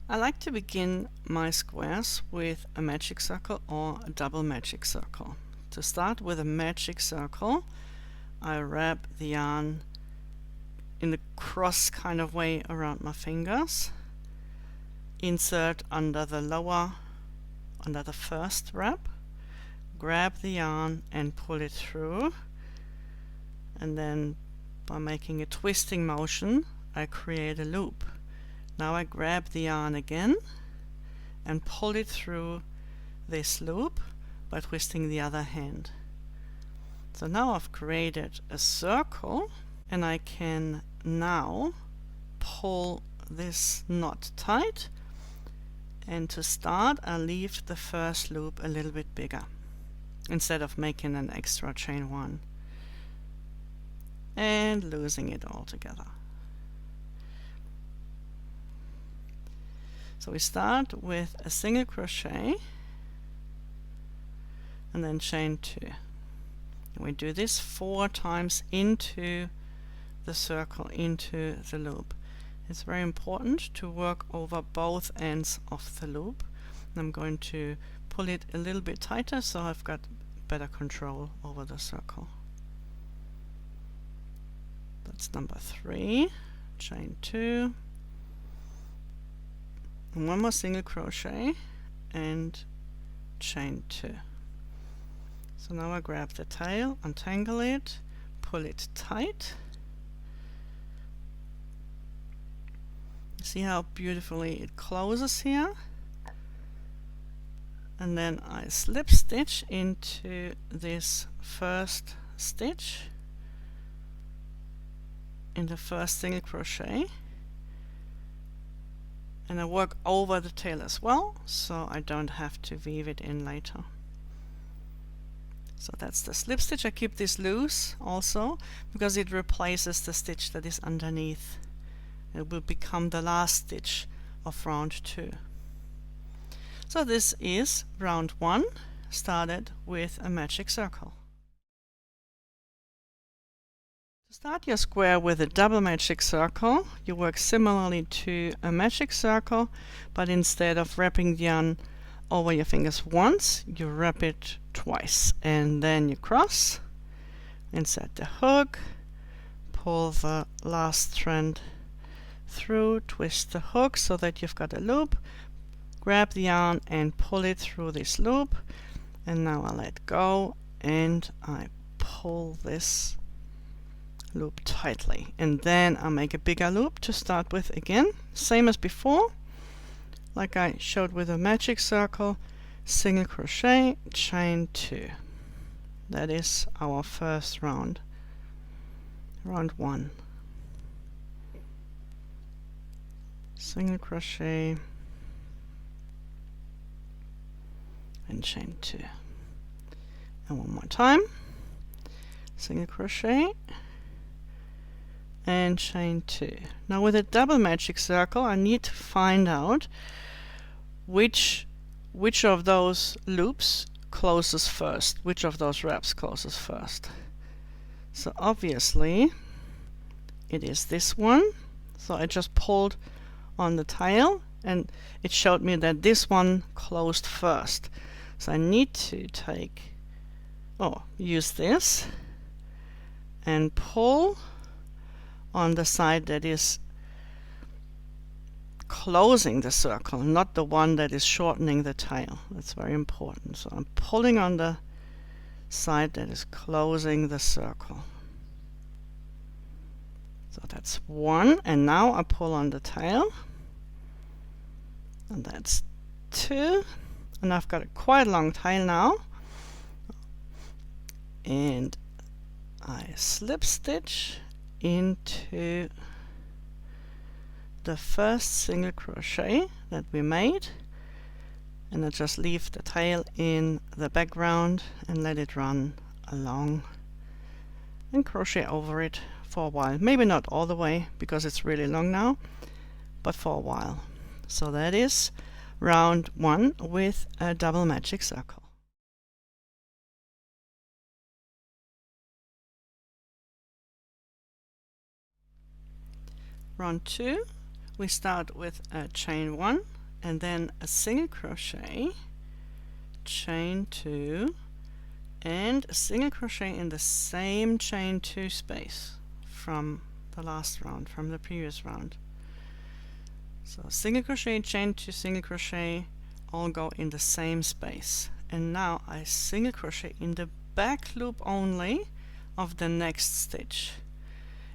I like to begin my squares with a magic circle or a double magic circle. To start with a magic circle, I wrap the yarn in the cross kind of way around my fingers, insert under the first wrap, grab the yarn and pull it through, and then by making a twisting motion I create a loop. Now I grab the yarn again and pull it through this loop by twisting the other hand. So now I've created a circle, and I can now pull this knot tight, and to start I leave the first loop a little bit bigger instead of making an extra chain one and losing it all together. So we start with a single crochet and then chain 2. And we do this 4 times into the circle, into the loop. It's very important to work over both ends of the loop. And I'm going to pull it a little bit tighter so I've got better control over the circle. That's number 3, chain 2. And one more single crochet and chain 2. So now I grab the tail, untangle it, pull it tight. See how beautifully it closes here? And then I slip stitch into this first stitch in the first single crochet. And I work over the tail as well, so I don't have to weave it in later. So that's the slip stitch. I keep this loose also because it replaces the stitch that is underneath. It will become the last stitch of round 2. So this is round 1, started with a magic circle. To start your square with a double magic circle, you work similarly to a magic circle, but instead of wrapping the yarn over your fingers once, you wrap it twice, and then you cross, insert the hook, pull the last strand through, twist the hook so that you've got a loop, grab the yarn and pull it through this loop, and now I let go and I pull this loop tightly, and then I make a bigger loop to start with again, same as before, like I showed with a magic circle, single crochet, chain 2. That is our first round, round 1. Single crochet and chain 2. And one more time, single crochet and chain 2. Now with a double magic circle I need to find out which of those loops closes first, which of those wraps closes first. So obviously it is this one, so I just pulled on the tail and it showed me that this one closed first. So I need to use this and pull on the side that is closing the circle, not the one that is shortening the tail. That's very important. So I'm pulling on the side that is closing the circle. So that's 1, and now I pull on the tail, and that's 2, and I've got a quite long tail now, and I slip stitch into the first single crochet that we made, and I just leave the tail in the background and let it run along and crochet over it for a while. Maybe not all the way because it's really long now, but for a while. So that is round 1 with a double magic circle. Round 2, we start with a chain 1 and then a single crochet, chain 2, and a single crochet in the same chain 2 space from the last round, from the previous round. So single crochet, chain 2, single crochet, all go in the same space. And now I single crochet in the back loop only of the next stitch.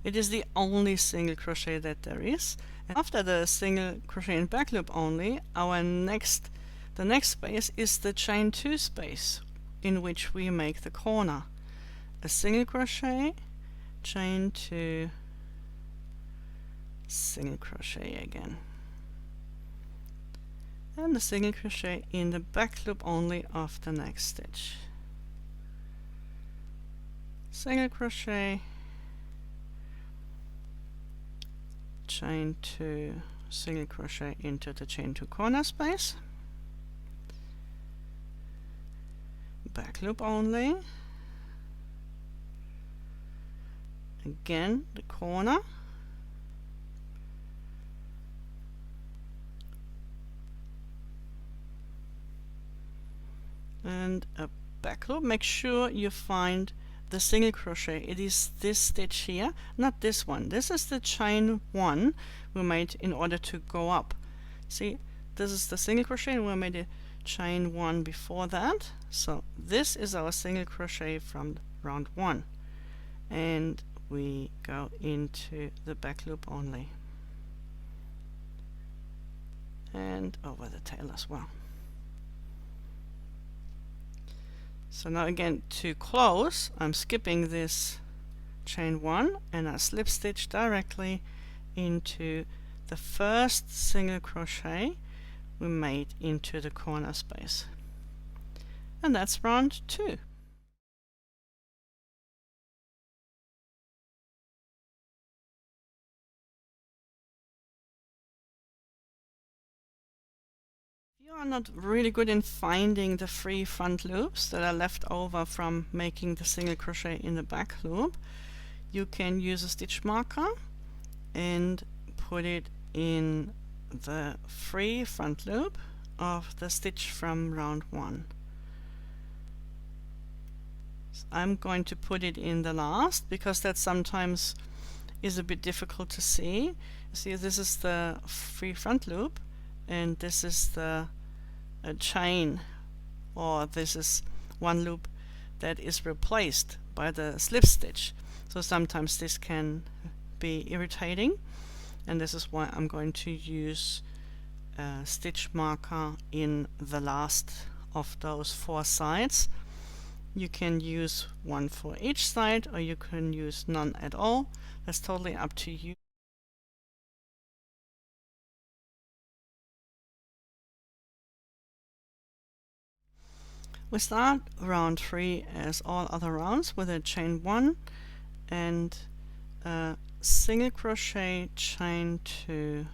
It is the only single crochet that there is. And after the single crochet in back loop only, the next space is the chain 2 space in which we make the corner. A single crochet, chain 2, single crochet again, and a single crochet in the back loop only of the next stitch. Single crochet, chain 2, single crochet into the chain 2 corner space, back loop only, again the corner, and a back loop. Make sure you find the single crochet. It is this stitch here, not this one. This is the chain 1 we made in order to go up. See, this is the single crochet and we made a chain 1 before that. So this is our single crochet from round 1, and we go into the back loop only and over the tail as well. So now again, to close, I'm skipping this chain 1 and I slip stitch directly into the first single crochet we made into the corner space. And that's round 2. If you are not really good in finding the free front loops that are left over from making the single crochet in the back loop, you can use a stitch marker and put it in the free front loop of the stitch from round 1. So I'm going to put it in the last because that sometimes is a bit difficult to see. See, this is the free front loop and this is the chain, or this is one loop that is replaced by the slip stitch. So sometimes this can be irritating, and this is why I'm going to use a stitch marker in the last of those 4 sides. You can use one for each side, or you can use none at all. That's totally up to you. We start round 3 as all other rounds with a chain 1 and a single crochet, chain 2,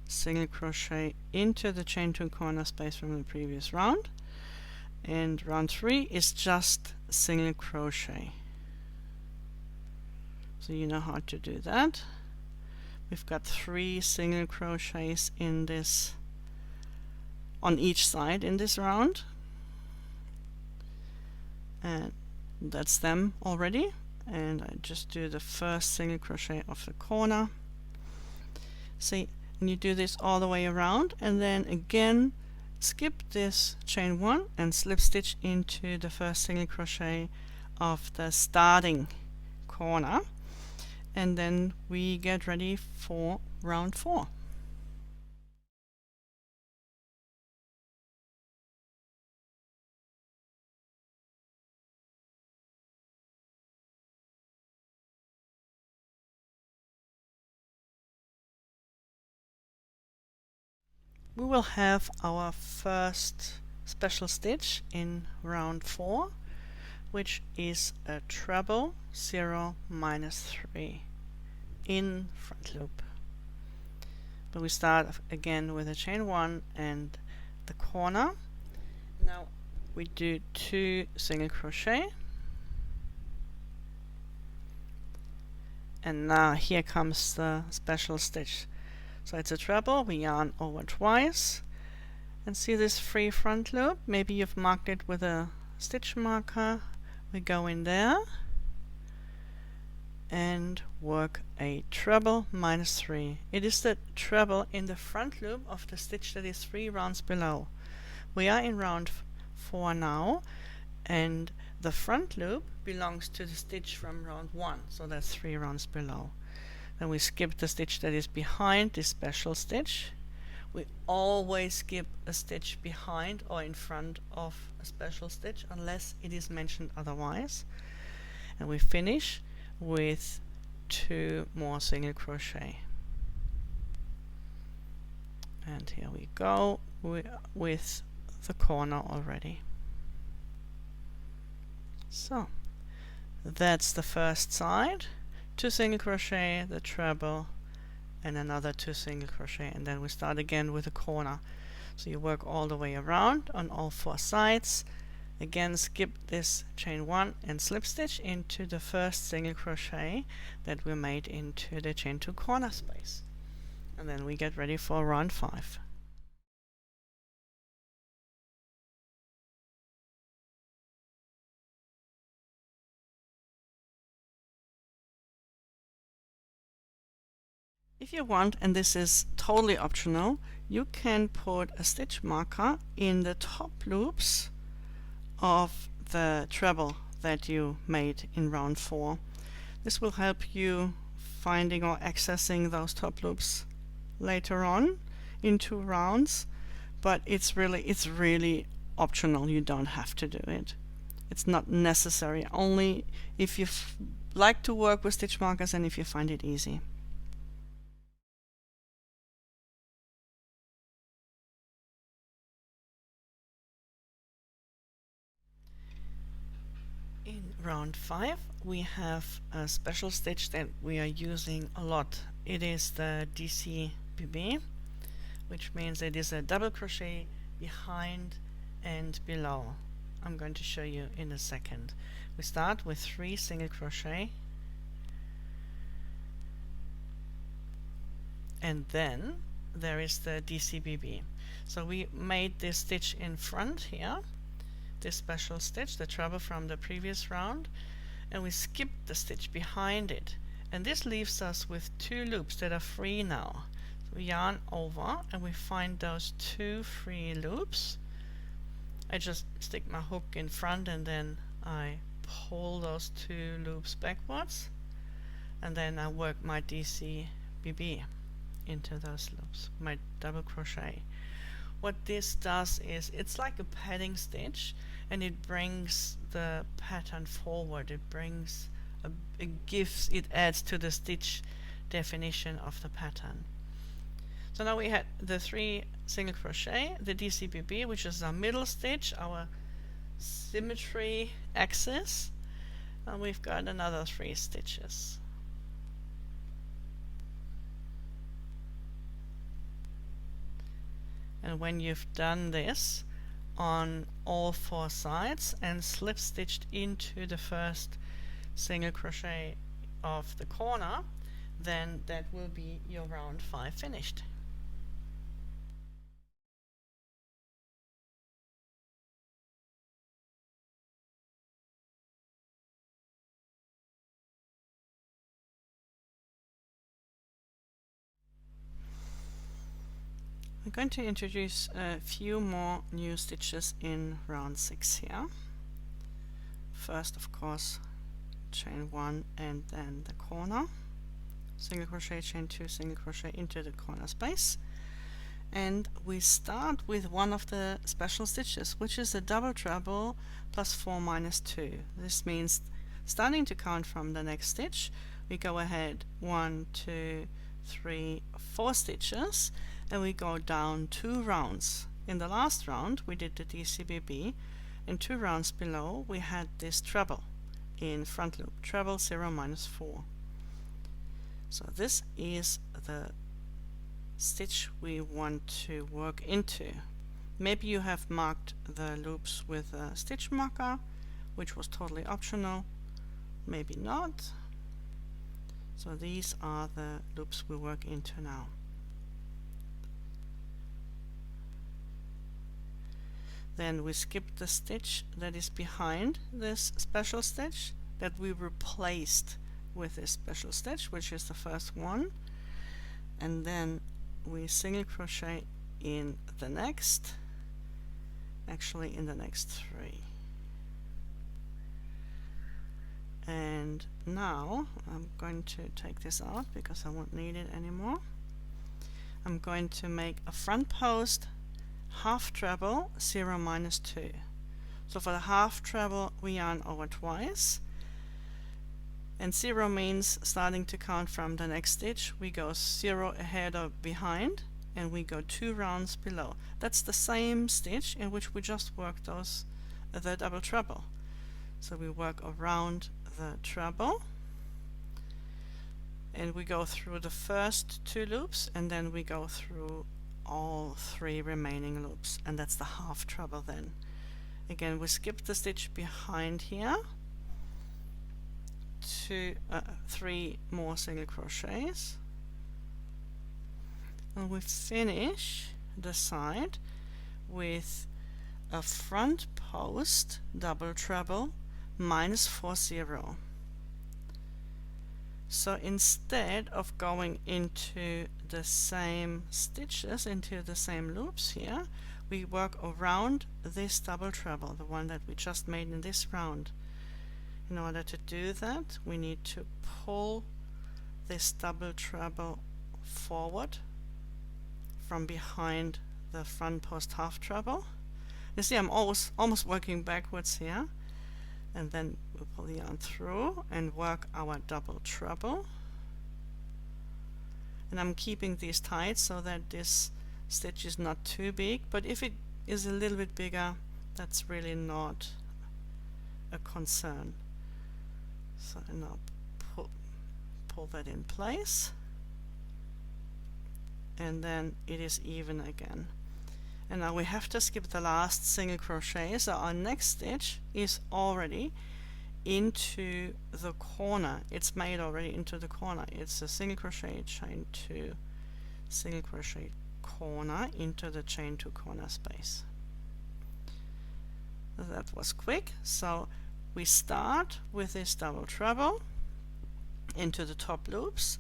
single crochet into the chain 2 corner space from the previous round. And round 3 is just single crochet. So you know how to do that. We've got 3 single crochets in this, on each side in this round. And that's them already, and I just do the first single crochet of the corner. See, and you do this all the way around, and then again skip this chain 1 and slip stitch into the first single crochet of the starting corner, and then we get ready for round 4. We will have our first special stitch in round 4, which is a treble 0 minus 3 in front loop. But we start again with a chain 1 and the corner. Now we do 2 single crochet, and now here comes the special stitch. So it's a treble. We yarn over twice and see this free front loop. Maybe you've marked it with a stitch marker. We go in there and work a treble -3. It is the treble in the front loop of the stitch that is 3 rounds below. We are in round 4 now, and the front loop belongs to the stitch from round 1, so that's 3 rounds below. Then we skip the stitch that is behind this special stitch. We always skip a stitch behind or in front of a special stitch unless it is mentioned otherwise. And we finish with 2 more single crochet. And here we go with the corner already. So that's the first side. 2 single crochet, the treble, and another 2 single crochet, and then we start again with a corner. So you work all the way around on all 4 sides. Again, skip this chain 1 and slip stitch into the first single crochet that we made into the chain 2 corner space, and then we get ready for round 5. If you want, and this is totally optional, you can put a stitch marker in the top loops of the treble that you made in round 4. This will help you finding or accessing those top loops later on in 2 rounds, but it's really optional. You don't have to do it. It's not necessary, only if you like to work with stitch markers and if you find it easy. In round 5 we have a special stitch that we are using a lot. It is the DCBB, which means it is a double crochet behind and below. I'm going to show you in a second. We start with 3 single crochet, and then there is the DCBB. So we made this stitch in front here, this special stitch, the treble from the previous round, and we skipped the stitch behind it, and this leaves us with 2 loops that are free now. So we yarn over and we find those 2 free loops. I just stick my hook in front and then I pull those 2 loops backwards, and then I work my DCBB into those loops, my double crochet. What this does is it's like a padding stitch, and it brings the pattern forward. It adds to the stitch definition of the pattern. So now we had the 3 single crochet, the DCBB, which is our middle stitch, our symmetry axis, and we've got another 3 stitches. And when you've done this on all 4 sides and slip stitched into the first single crochet of the corner, then that will be your round 5 finished. I'm going to introduce a few more new stitches in round 6 here. First, of course, chain 1 and then the corner, single crochet, chain 2, single crochet into the corner space, and we start with one of the special stitches, which is a double treble plus 4 minus 2. This means starting to count from the next stitch, we go ahead 1, 2, 3, 4 stitches, and we go down 2 rounds. In the last round we did the DCBB, and 2 rounds below we had this treble in front loop, treble 0 minus 4. So this is the stitch we want to work into. Maybe you have marked the loops with a stitch marker, which was totally optional, maybe not. So these are the loops we work into now. Then we skip the stitch that is behind this special stitch that we replaced with this special stitch, which is the first one, and then we single crochet in the next, actually in the next 3. And now I'm going to take this out because I won't need it anymore. I'm going to make a front post half treble 0 minus 2. So for the half treble we yarn over twice, and 0 means starting to count from the next stitch. We go 0 ahead or behind, and we go 2 rounds below. That's the same stitch in which we just worked the double treble. So we work around the treble, and we go through the first 2 loops, and then we go through all 3 remaining loops, and that's the half treble. Then again we skip the stitch behind here, 3 more single crochets, and we finish the side with a front post double treble minus 40. So instead of going into the same stitches, into the same loops here, we work around this double treble, the one that we just made in this round. In order to do that, we need to pull this double treble forward from behind the front post half treble. You see, I'm almost working backwards here, and then we pull the yarn through and work our double treble. And I'm keeping these tight so that this stitch is not too big, but if it is a little bit bigger, that's really not a concern. So now pull that in place, and then it is even again. And now we have to skip the last single crochet, so our next stitch is already into the corner. It's made already into the corner. It's a single crochet, chain 2, single crochet, corner into the chain 2 corner space. That was quick. So we start with this double treble into the top loops,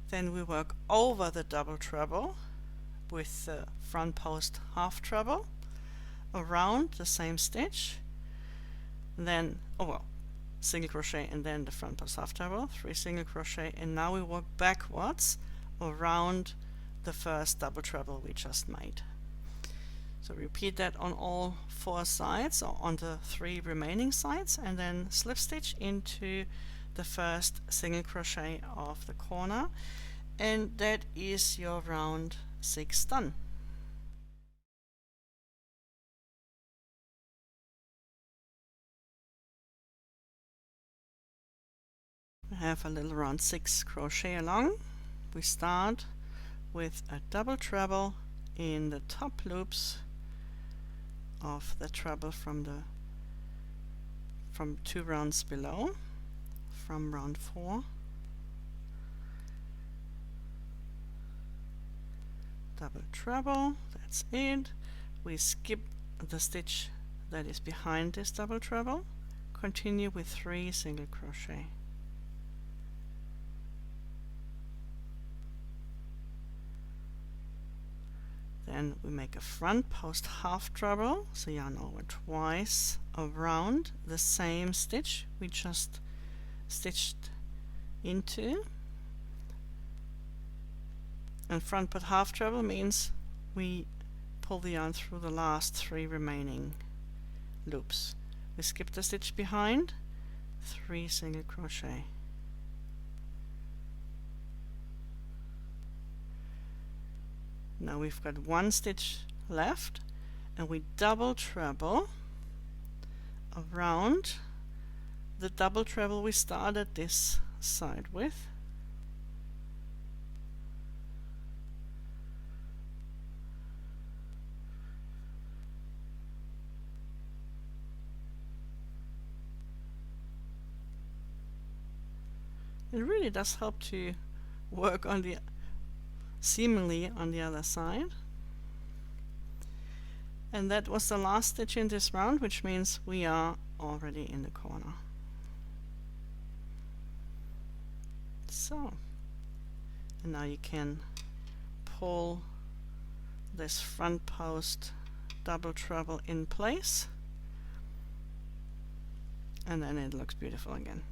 then we work over the double treble with the front post half treble around the same stitch, then single crochet and then the front post half treble, 3 single crochet, and now we work backwards around the first double treble we just made. So repeat that on all 4 sides, or on the 3 remaining sides, and then slip stitch into the first single crochet of the corner, and that is your round 6 done. We have a little round 6 crochet along. We start with a double treble in the top loops of the treble from 2 rounds below, from round 4. Double treble, that's it. We skip the stitch that is behind this double treble, continue with 3 single crochet. Then we make a front post half treble, so yarn over twice around the same stitch we just stitched into. And front post half treble means we pull the yarn through the last 3 remaining loops. We skip the stitch behind, 3 single crochet. Now we've got 1 stitch left, and we double treble around the double treble we started this side with. It really does help to work on the seemingly on the other side. And that was the last stitch in this round, which means we are already in the corner. So, and now you can pull this front post double treble in place, and then it looks beautiful again.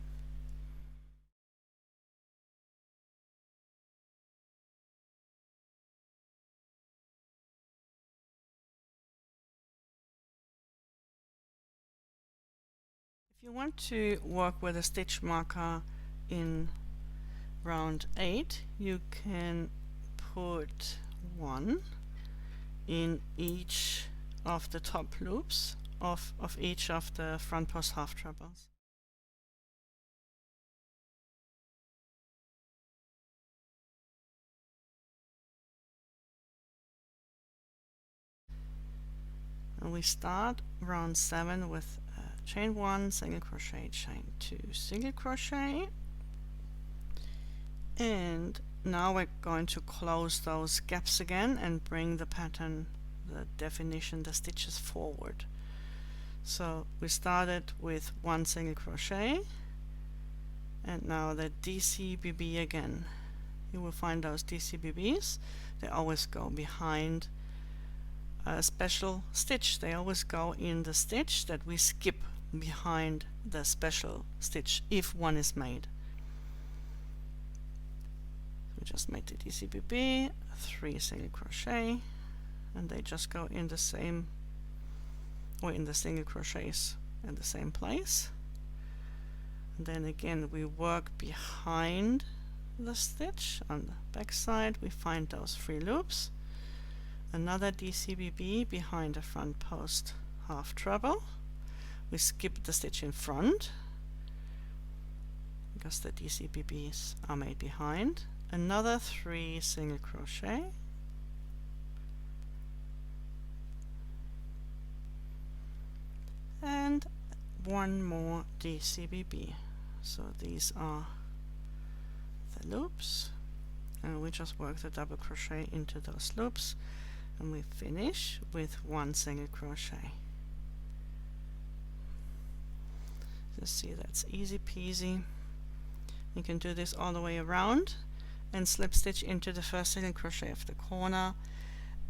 If you want to work with a stitch marker in round 8, you can put one in each of the top loops of each of the front post half trebles. And we start round 7 with chain 1, single crochet, chain 2, single crochet, and now we're going to close those gaps again and bring the pattern, the definition, the stitches forward. So we started with 1 single crochet, and now the DCBB again. You will find those DCBBs, they always go behind a special stitch. They always go in the stitch that we skip behind the special stitch if one is made. We just made the DCBB, 3 single crochet, and they just go in the same, or in the single crochets in the same place. And then again we work behind the stitch on the back side. We find those 3 loops, another DCBB behind the front post half treble. We skip the stitch in front because the DCBBs are made behind, another 3 single crochet, and 1 more DCBB. So these are the loops, and we just work the double crochet into those loops, and we finish with 1 single crochet. Just see, that's easy peasy. You can do this all the way around and slip stitch into the first single crochet of the corner,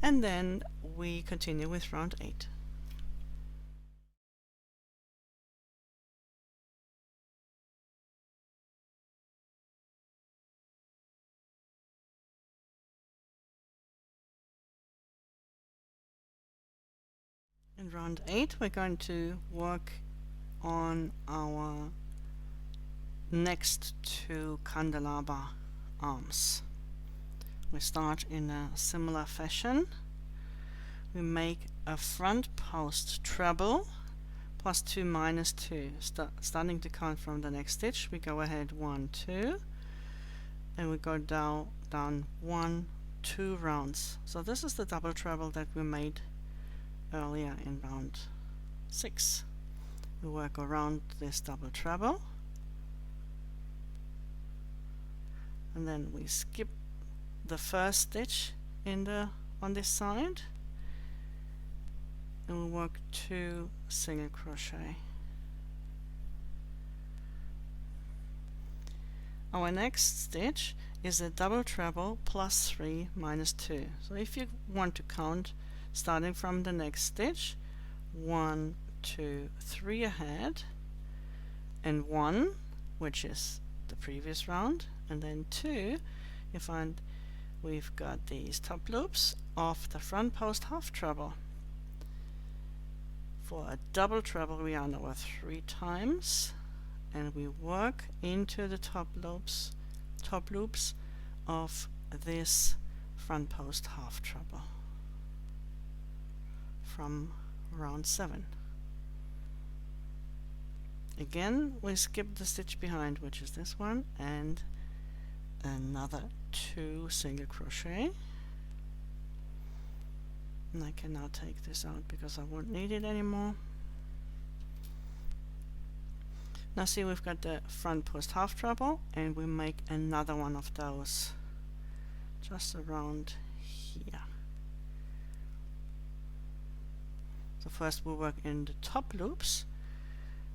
and then we continue with round 8. In round 8 we're going to work on our next 2 candelabra arms. We start in a similar fashion. We make a front post treble plus 2 minus 2. Starting to count from the next stitch, we go ahead 1, 2, and we go down 1, 2 rounds. So this is the double treble that we made earlier in round 6. We work around this double treble, and then we skip the first stitch on this side, and we work 2 single crochet. Our next stitch is a double treble plus 3 minus 2. So if you want to count starting from the next stitch, 1, 2, 3 ahead, and 1, which is the previous round, and then 2, you find we've got these top loops of the front post half treble. For a double treble we yarn over 3 times, and we work into the top loops of this front post half treble from round 7. Again we skip the stitch behind, which is this one, and another 2 single crochet, and I can now take this out because I won't need it anymore. Now see, we've got the front post half treble, and we make another one of those just around here. So first we work in the top loops,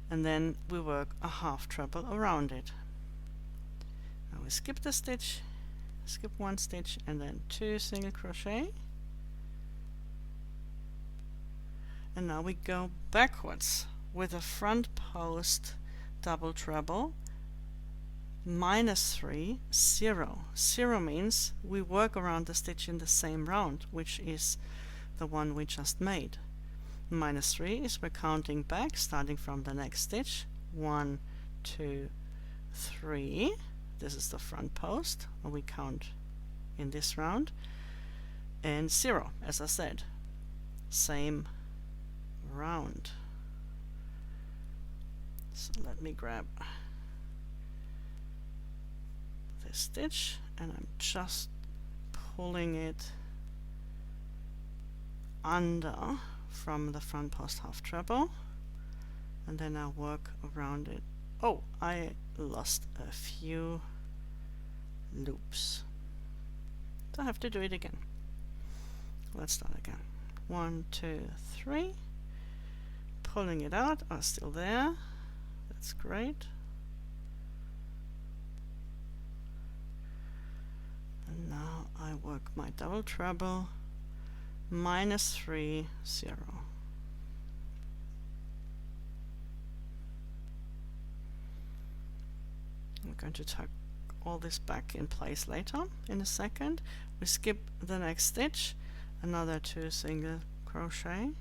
and then we work a half treble around it. Now we skip the stitch, skip one stitch, and then 2 single crochet, and now we go backwards with a front post double treble, -3, 0. 0 means we work around the stitch in the same round, which is the one we just made. -3 is we're counting back, starting from the next stitch. 1, 2, 3. This is the front post, and we count in this round. And 0, as I said, same round. So let me grab this stitch, and I'm just pulling it under from the front post half treble, and then I work around it. Oh, I lost a few loops, so I have to do it again. Let's start again. 1, 2, 3, pulling it out. I'm still there. That's great. And now I work my double treble, -3, 0. I'm going to tuck all this back in place later in a second. We skip the next stitch, another 2 single crochet,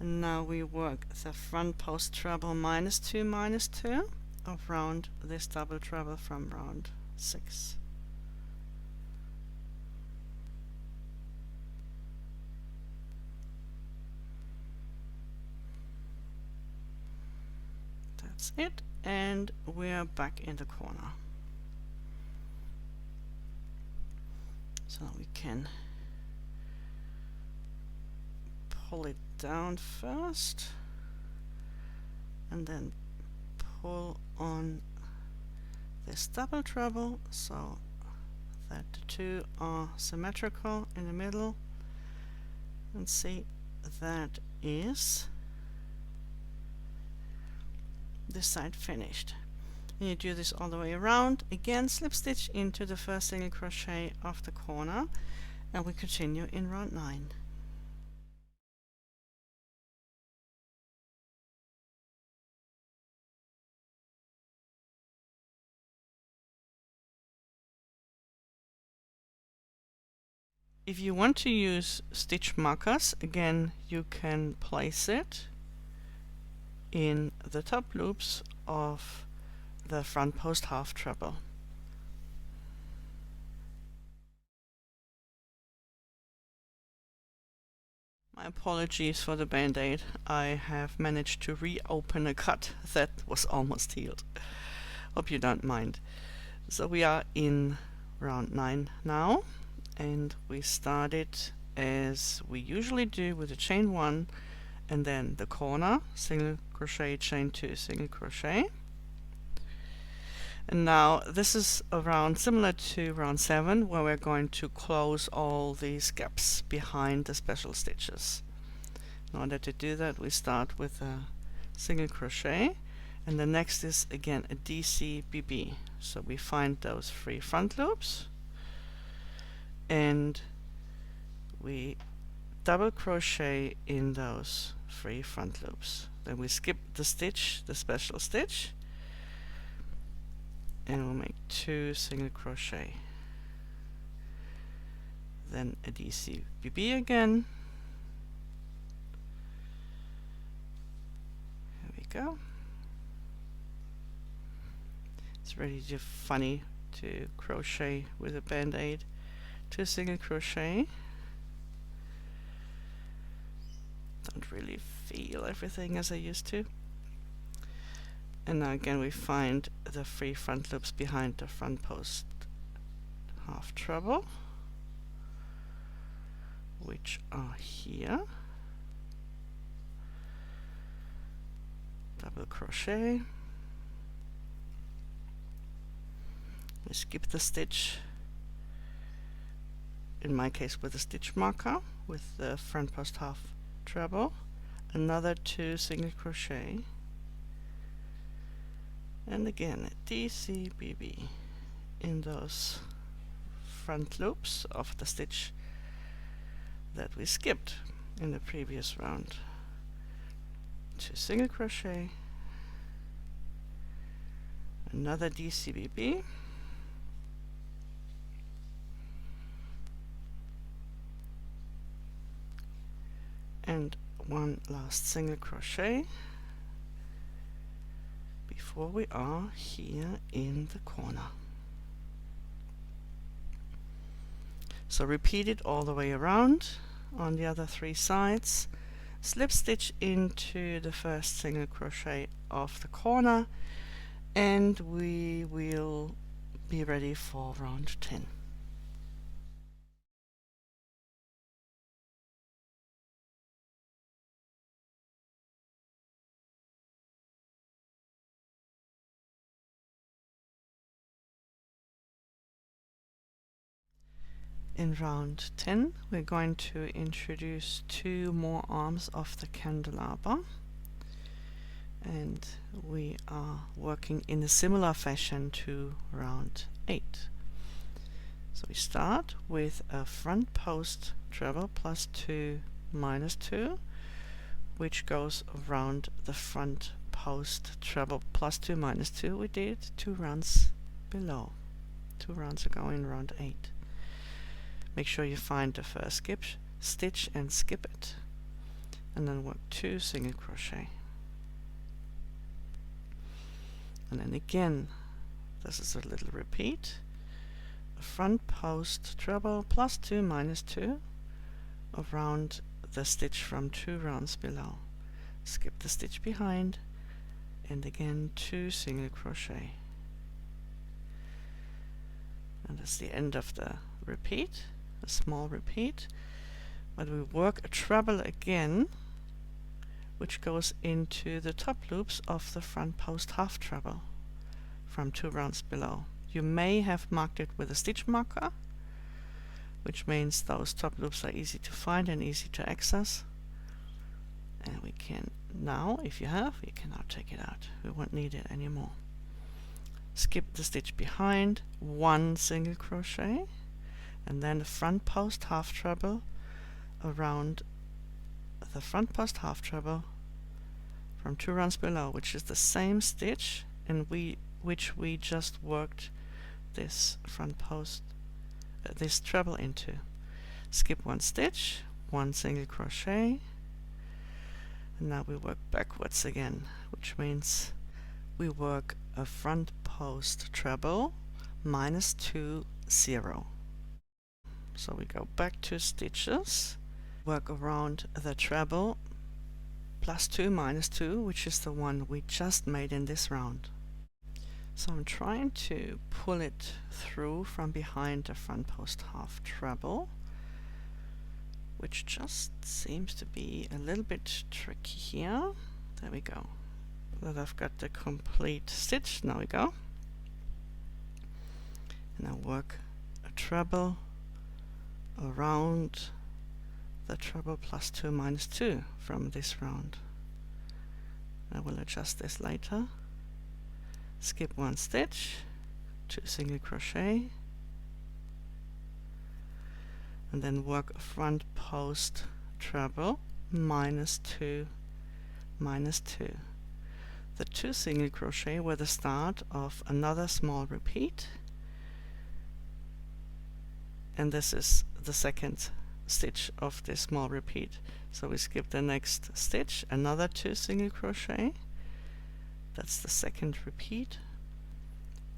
and now we work the front post treble -2, -2 around this double treble from round 6. That's it, and we're back in the corner. So we can pull it down first, and then pull on this double treble so that the two are symmetrical in the middle, and see that is this side finished. And you do this all the way around. Again, slip stitch into the first single crochet of the corner, and we continue in round 9. If you want to use stitch markers, again you can place it in the top loops of the front post half treble. My apologies for the band-aid. I have managed to reopen a cut that was almost healed. Hope you don't mind. So we are in round 9 now, and we started as we usually do with a chain 1 and then the corner, single crochet, chain 2, single crochet. And now this is a round similar to round 7, where we're going to close all these gaps behind the special stitches. In order to do that, we start with a single crochet, and the next is again a DCBB. So we find those 3 front loops, and we double crochet in those 3 front loops. Then we skip the stitch, the special stitch, and we'll make 2 single crochet. Then a DCBB again. There we go. It's really just funny to crochet with a band-aid. 2 single crochet. Don't really feel everything as I used to. And now again we find the 3 front loops behind the front post half treble, which are here. Double crochet. We skip the stitch, in my case with a stitch marker, with the front post half treble, another 2 single crochet, and again a DCBB in those front loops of the stitch that we skipped in the previous round. 2 single crochet, another DCBB, and one last single crochet before we are here in the corner. So repeat it all the way around on the other 3 sides. Slip stitch into the first single crochet of the corner, and we will be ready for round 10. In round 10 we're going to introduce 2 more arms of the candelabra, and we are working in a similar fashion to round 8. So we start with a front post treble plus 2 minus 2, which goes around the front post treble plus 2 minus 2 we did 2 rounds below, 2 rounds ago in round 8. Make sure you find the first skip stitch and skip it, and then work 2 single crochet, and then again this is a little repeat, a front post treble plus 2 minus 2 around the stitch from 2 rounds below, skip the stitch behind, and again 2 single crochet, and that's the end of the repeat, a small repeat. But we work a treble again, which goes into the top loops of the front post half treble from 2 rounds below. You may have marked it with a stitch marker, which means those top loops are easy to find and easy to access. And we can now, if you have, you can now take it out. We won't need it anymore. Skip the stitch behind, 1 single crochet, and then the front post half treble around the front post half treble from 2 rounds below, which is the same stitch in which we just worked this front post, this treble into. Skip 1 stitch, 1 single crochet, and now we work backwards again, which means we work a front post treble minus 2 0. So we go back 2 stitches, work around the treble plus 2 minus 2, which is the one we just made in this round. So I'm trying to pull it through from behind the front post half treble, which just seems to be a little bit tricky here. There we go. That I've got the complete stitch. Now we go. And I work a treble around the treble plus 2 minus 2 from this round. I will adjust this later. Skip 1 stitch, 2 single crochet, and then work a front post treble minus 2 minus 2. The 2 single crochet were the start of another small repeat, and this is the second stitch of this small repeat. So we skip the next stitch, another 2 single crochet, that's the second repeat,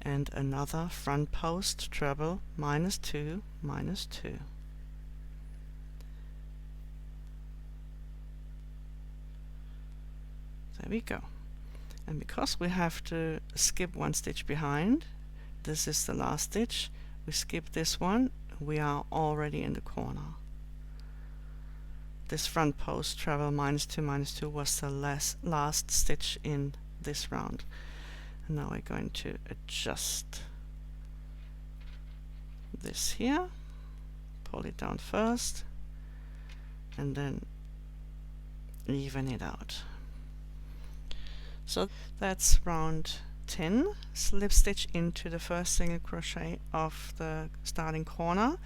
and another front post treble minus 2 minus 2. There we go. And because we have to skip 1 stitch behind, this is the last stitch, we skip this one, we are already in the corner. This front post treble minus 2 was the last stitch in this round. And now we're going to adjust this here, pull it down first, and then even it out. So that's round 10. Slip stitch into the first single crochet of the starting corner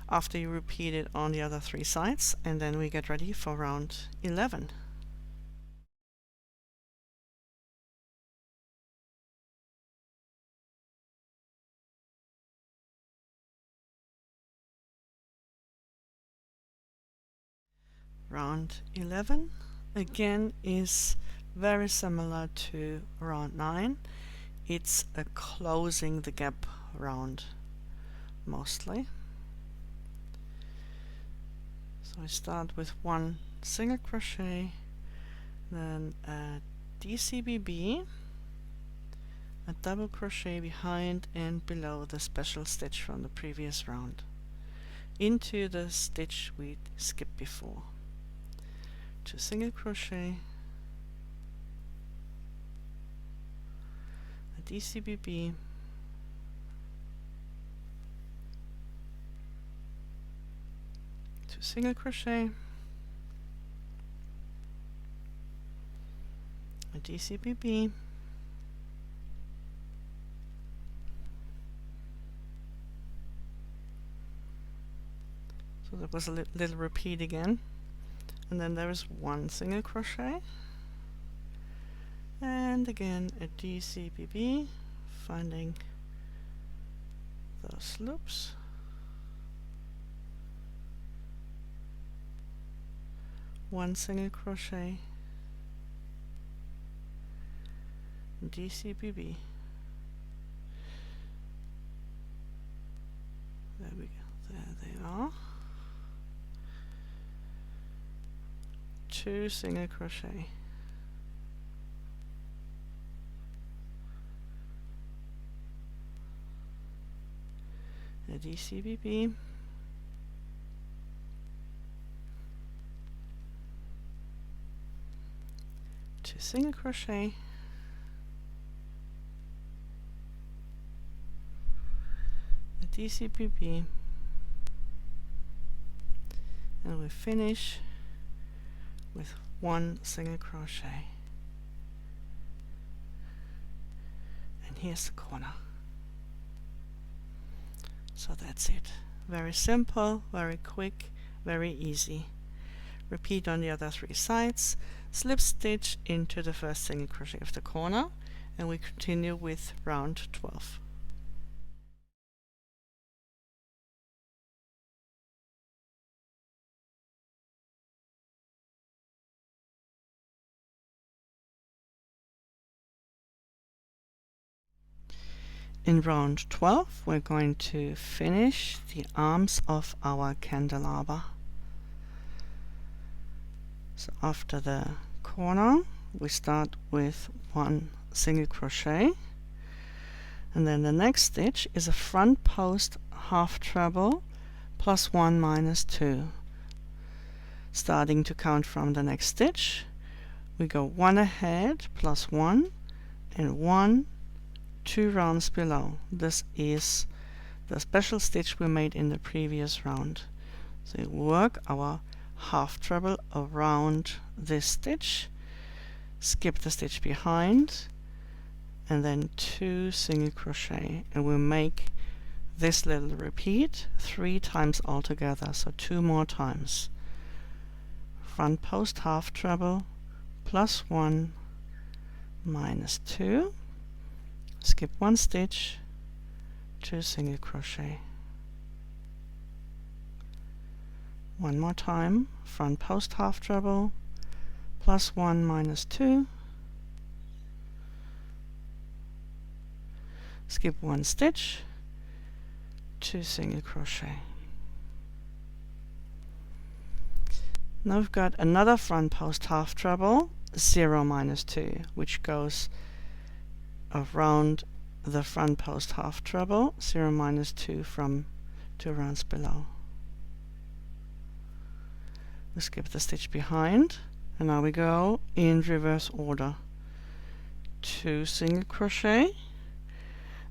after you repeat it on the other 3 sides, and then we get ready for round 11. Round 11 again is very similar to round 9. It's a closing the gap round mostly. So I start with 1 single crochet, then a DCBB, a double crochet behind and below the special stitch from the previous round into the stitch we skipped before. 2 single crochet, a DCBB, single crochet, a DCBB, so that was a little repeat again, and then there is 1 single crochet, and again a DCBB, finding those loops, 1 single crochet, DCBB. There we go, there they are. 2 single crochet, a DCBB, single crochet, a DCBB, and we finish with 1 single crochet. And here's the corner. So that's it. Very simple, very quick, very easy. Repeat on the other 3 sides, slip stitch into the first single crochet of the corner, and we continue with round 12. In round 12 we're going to finish the arms of our candelabra. So after the corner we start with 1 single crochet, and then the next stitch is a front post half treble plus 1 minus 2. Starting to count from the next stitch, we go 1 ahead plus 1 and 1, 2 rounds below. This is the special stitch we made in the previous round. So we work our half treble around this stitch, skip the stitch behind, and then 2 single crochet, and we'll make this little repeat 3 times altogether, so 2 more times. Front post half treble plus 1 minus 2, skip 1 stitch, 2 single crochet. One more time, front post half treble plus 1 minus 2, skip 1 stitch, 2 single crochet. Now we've got another front post half treble, 0 minus 2, which goes around the front post half treble, 0 minus 2 from 2 rounds below. We skip the stitch behind, and now we go in reverse order. 2 single crochet,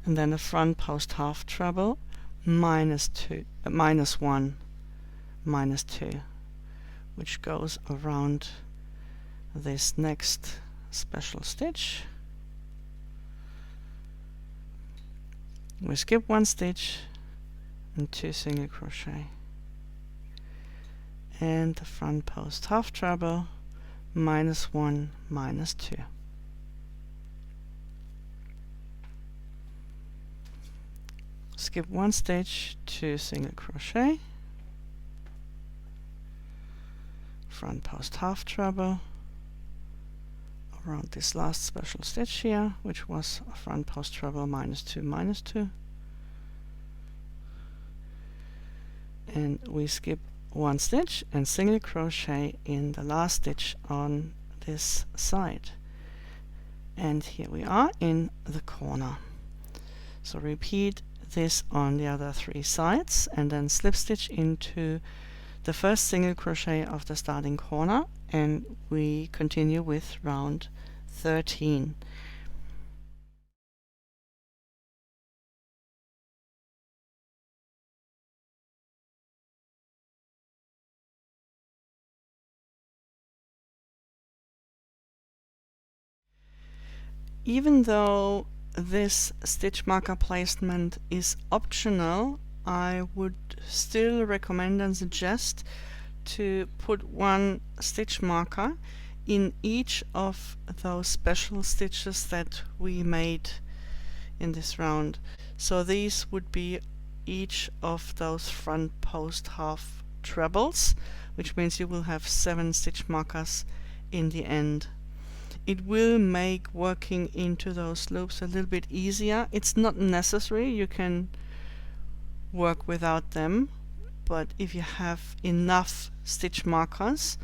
and then the front post half treble, minus 1, minus 2. which goes around this next special stitch. We skip one stitch and 2 single crochet, and the front post half treble, -1, -2. Skip one stitch, 2 single crochet, front post half treble around this last special stitch here, which was a front post treble -2, -2, and we skip one stitch and single crochet in the last stitch on this side, and here we are in the corner. So repeat this on the other 3 sides, and then slip stitch into the first single crochet of the starting corner, and we continue with round 13. Even though this stitch marker placement is optional, I would still recommend and suggest to put one stitch marker in each of those special stitches that we made in this round. So these would be each of those front post half trebles, which means you will have 7 stitch markers in the end. It will make working into those loops a little bit easier. It's not necessary, you can work without them, but if you have enough stitch markers,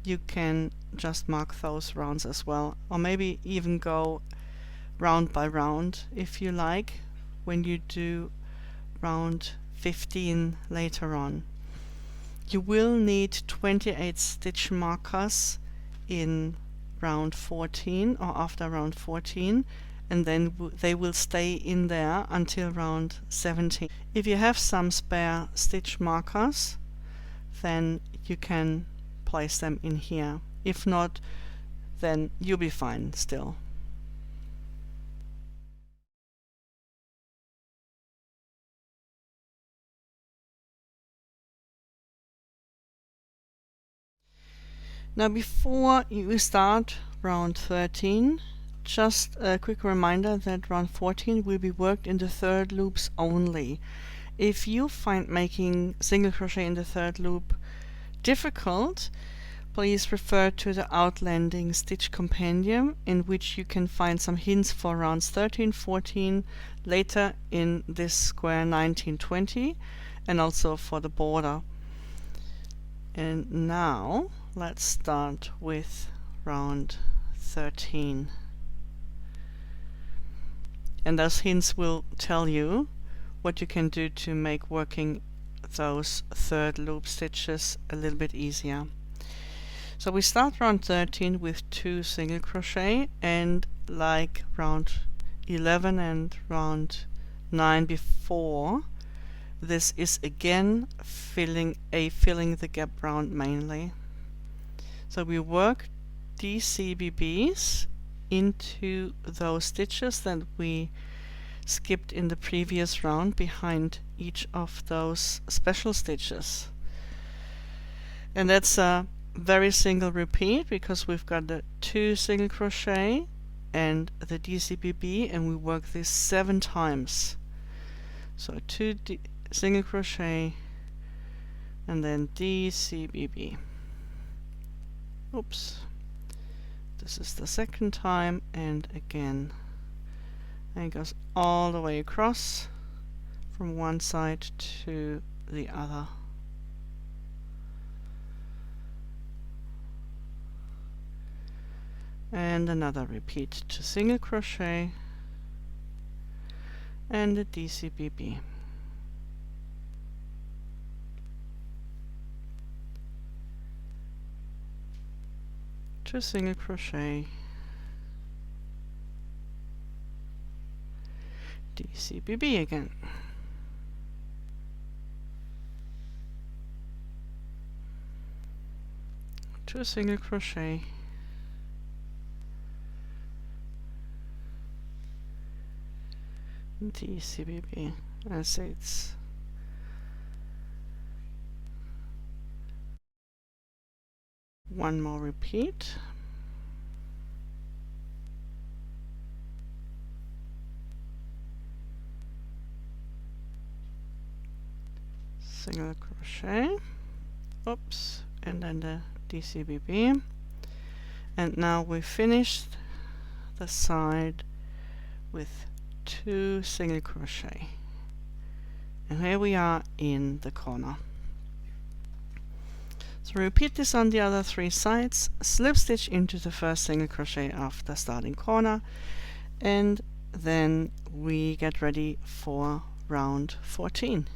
you can just mark those rounds as well, or maybe even go round by round if you like when you do round 15 later on. You will need 28 stitch markers in round 14 or after round 14, and then they will stay in there until round 17. If you have some spare stitch markers, then you can place them in here. If not, then you'll be fine still. Now before you start round 13, just a quick reminder that round 14 will be worked in the 3rd loops only. If you find making single crochet in the 3rd loop difficult, please refer to the Outlanding Stitch Compendium, in which you can find some hints for rounds 13, 14, later in this square 19, 20, and also for the border. And now let's start with round 13. And those hints will tell you what you can do to make working those 3rd loop stitches a little bit easier. So we start round 13 with 2 single crochet, and like round 11 and round 9 before, this is again filling the gap round mainly. So we work DCBBs into those stitches that we skipped in the previous round behind each of those special stitches. And that's a very single repeat, because we've got the 2 single crochet and the DCBB, and we work this 7 times. So 2 single crochet and then DCBB. Oops, this is the 2nd time, and again, and it goes all the way across from one side to the other. And another repeat to single crochet and a DCBB. To single crochet, DCBB again. 2 single crochet, DCBB, as it's one more repeat, single crochet, oops, and then the DCBB, and now we finished the side with 2 single crochet, and here we are in the corner. So repeat this on the other 3 sides, slip stitch into the first single crochet of the starting corner, and then we get ready for round 14.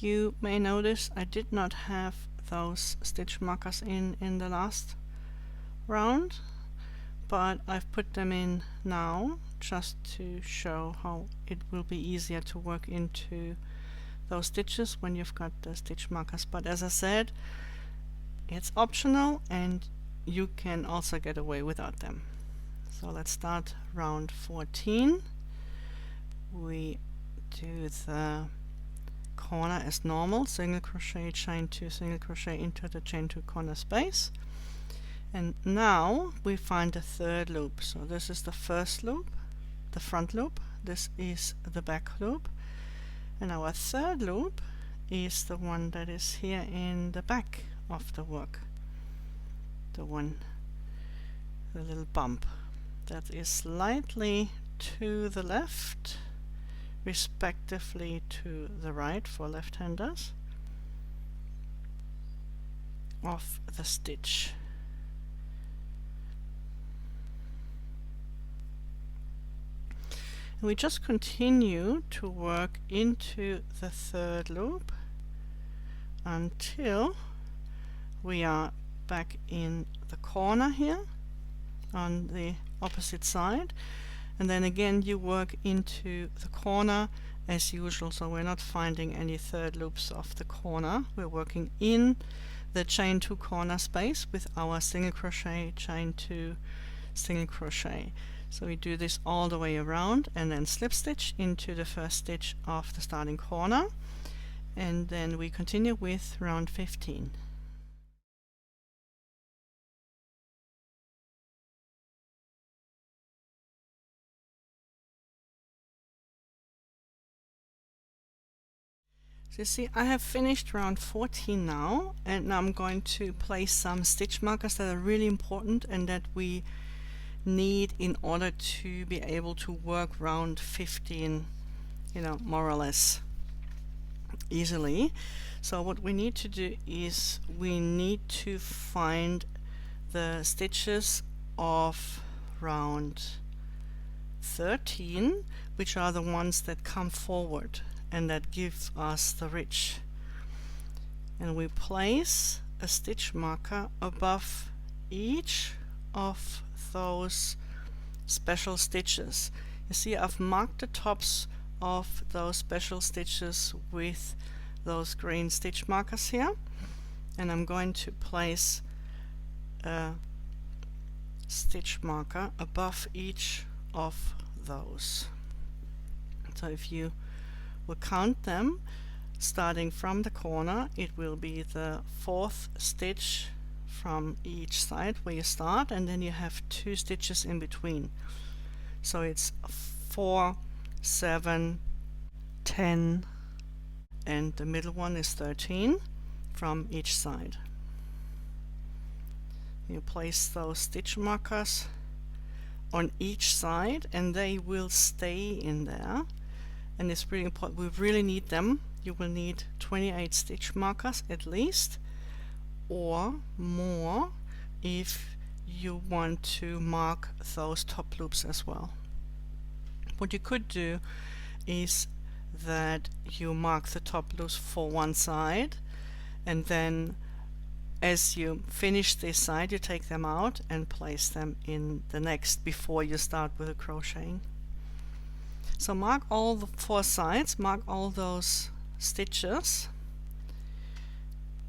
You may notice I did not have those stitch markers in the last round, but I've put them in now just to show how it will be easier to work into those stitches when you've got the stitch markers. But as I said, it's optional and you can also get away without them. So let's start round 14. We do the corner as normal, single crochet, chain 2, single crochet into the chain 2 corner space, and now we find the third loop. So this is the first loop, the front loop, this is the back loop, and our third loop is the one that is here in the back of the work, the little bump that is slightly to the left, respectively to the right for left-handers of the stitch. And we just continue to work into the third loop until we are back in the corner here on the opposite side, and then again you work into the corner as usual. So we're not finding any third loops of the corner, we're working in the chain 2 corner space with our single crochet, chain 2, single crochet. So we do this all the way around and then slip stitch into the first stitch of the starting corner, and then we continue with round 15. So you see, I have finished round 14 now, and now I'm going to place some stitch markers that are really important and that we need in order to be able to work round 15, more or less easily. So what we need to do is we need to find the stitches of round 13, which are the ones that come forward and that give us the ridge, and we place a stitch marker above each of those special stitches. You see, I've marked the tops of those special stitches with those green stitch markers here, and I'm going to place a stitch marker above each of those. So if you will count them, starting from the corner, it will be the 4th stitch from each side where you start, and then you have 2 stitches in between. So it's 4, 7, 10, and the middle one is 13 from each side. You place those stitch markers on each side and they will stay in there, and it's really important. We really need them. You will need 28 stitch markers at least, or more if you want to mark those top loops as well. What you could do is that you mark the top loops for one side and then as you finish this side, you take them out and place them in the next before you start with the crocheting. So mark all the 4 sides, mark all those stitches,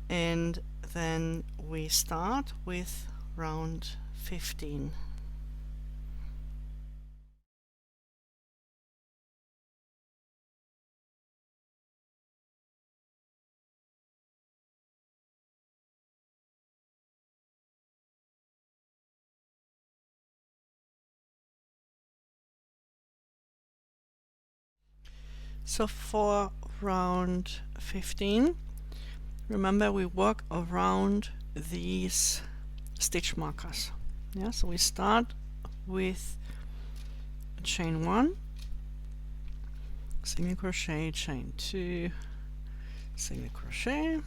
and then we start with round 15. So for round 15, remember we work around these stitch markers. Yeah, so we start with chain 1, single crochet, chain 2, single crochet,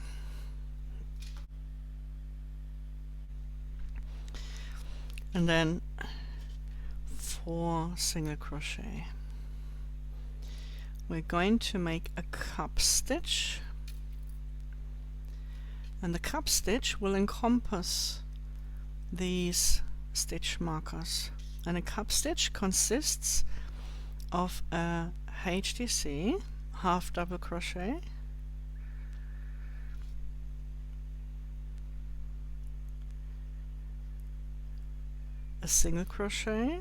and then 4 single crochet. We're going to make a cup stitch, and the cup stitch will encompass these stitch markers. And a cup stitch consists of a HDC, half double crochet, a single crochet,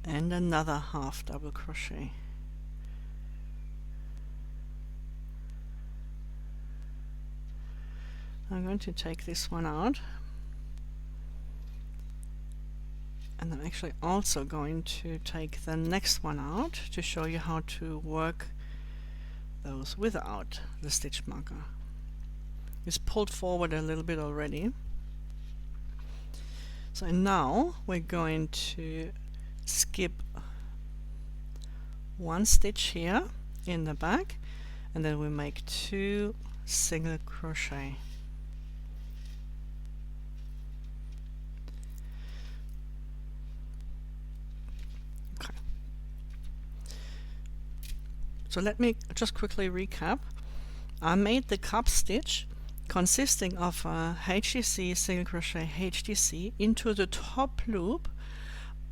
and another half double crochet. I'm going to take this one out, and I'm actually also going to take the next one out to show you how to work those without the stitch marker. It's pulled forward a little bit already. So now we're going to skip 1 stitch here in the back, and then we make 2 single crochet. Okay. So let me just quickly recap. I made the cup stitch consisting of a HDC, single crochet, HDC into the top loop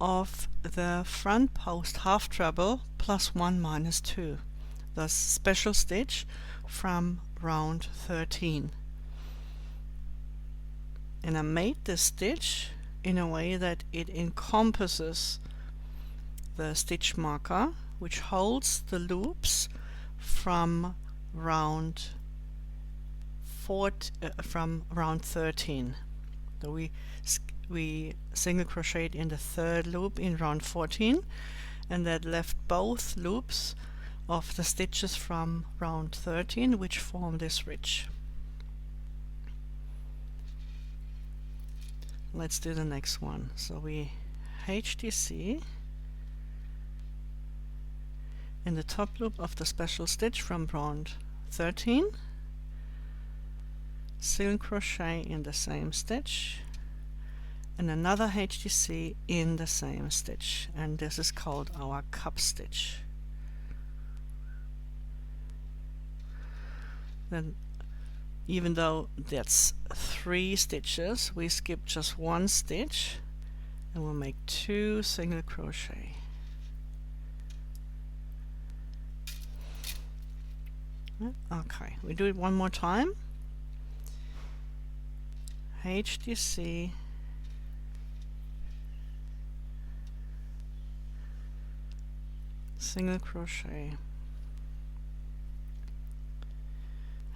of the front post half treble plus 1 minus 2, the special stitch from round 13. And I made this stitch in a way that it encompasses the stitch marker, which holds the loops from round 13. So we single crocheted in the 3rd loop in round 14, and that left both loops of the stitches from round 13, which form this ridge. Let's do the next one. So we HDC in the top loop of the special stitch from round 13, single crochet in the same stitch, and another HDC in the same stitch, and this is called our cup stitch. Then, even though that's 3 stitches, we skip just 1 stitch and we'll make 2 single crochet. Okay, we do it one more time. HDC, single crochet,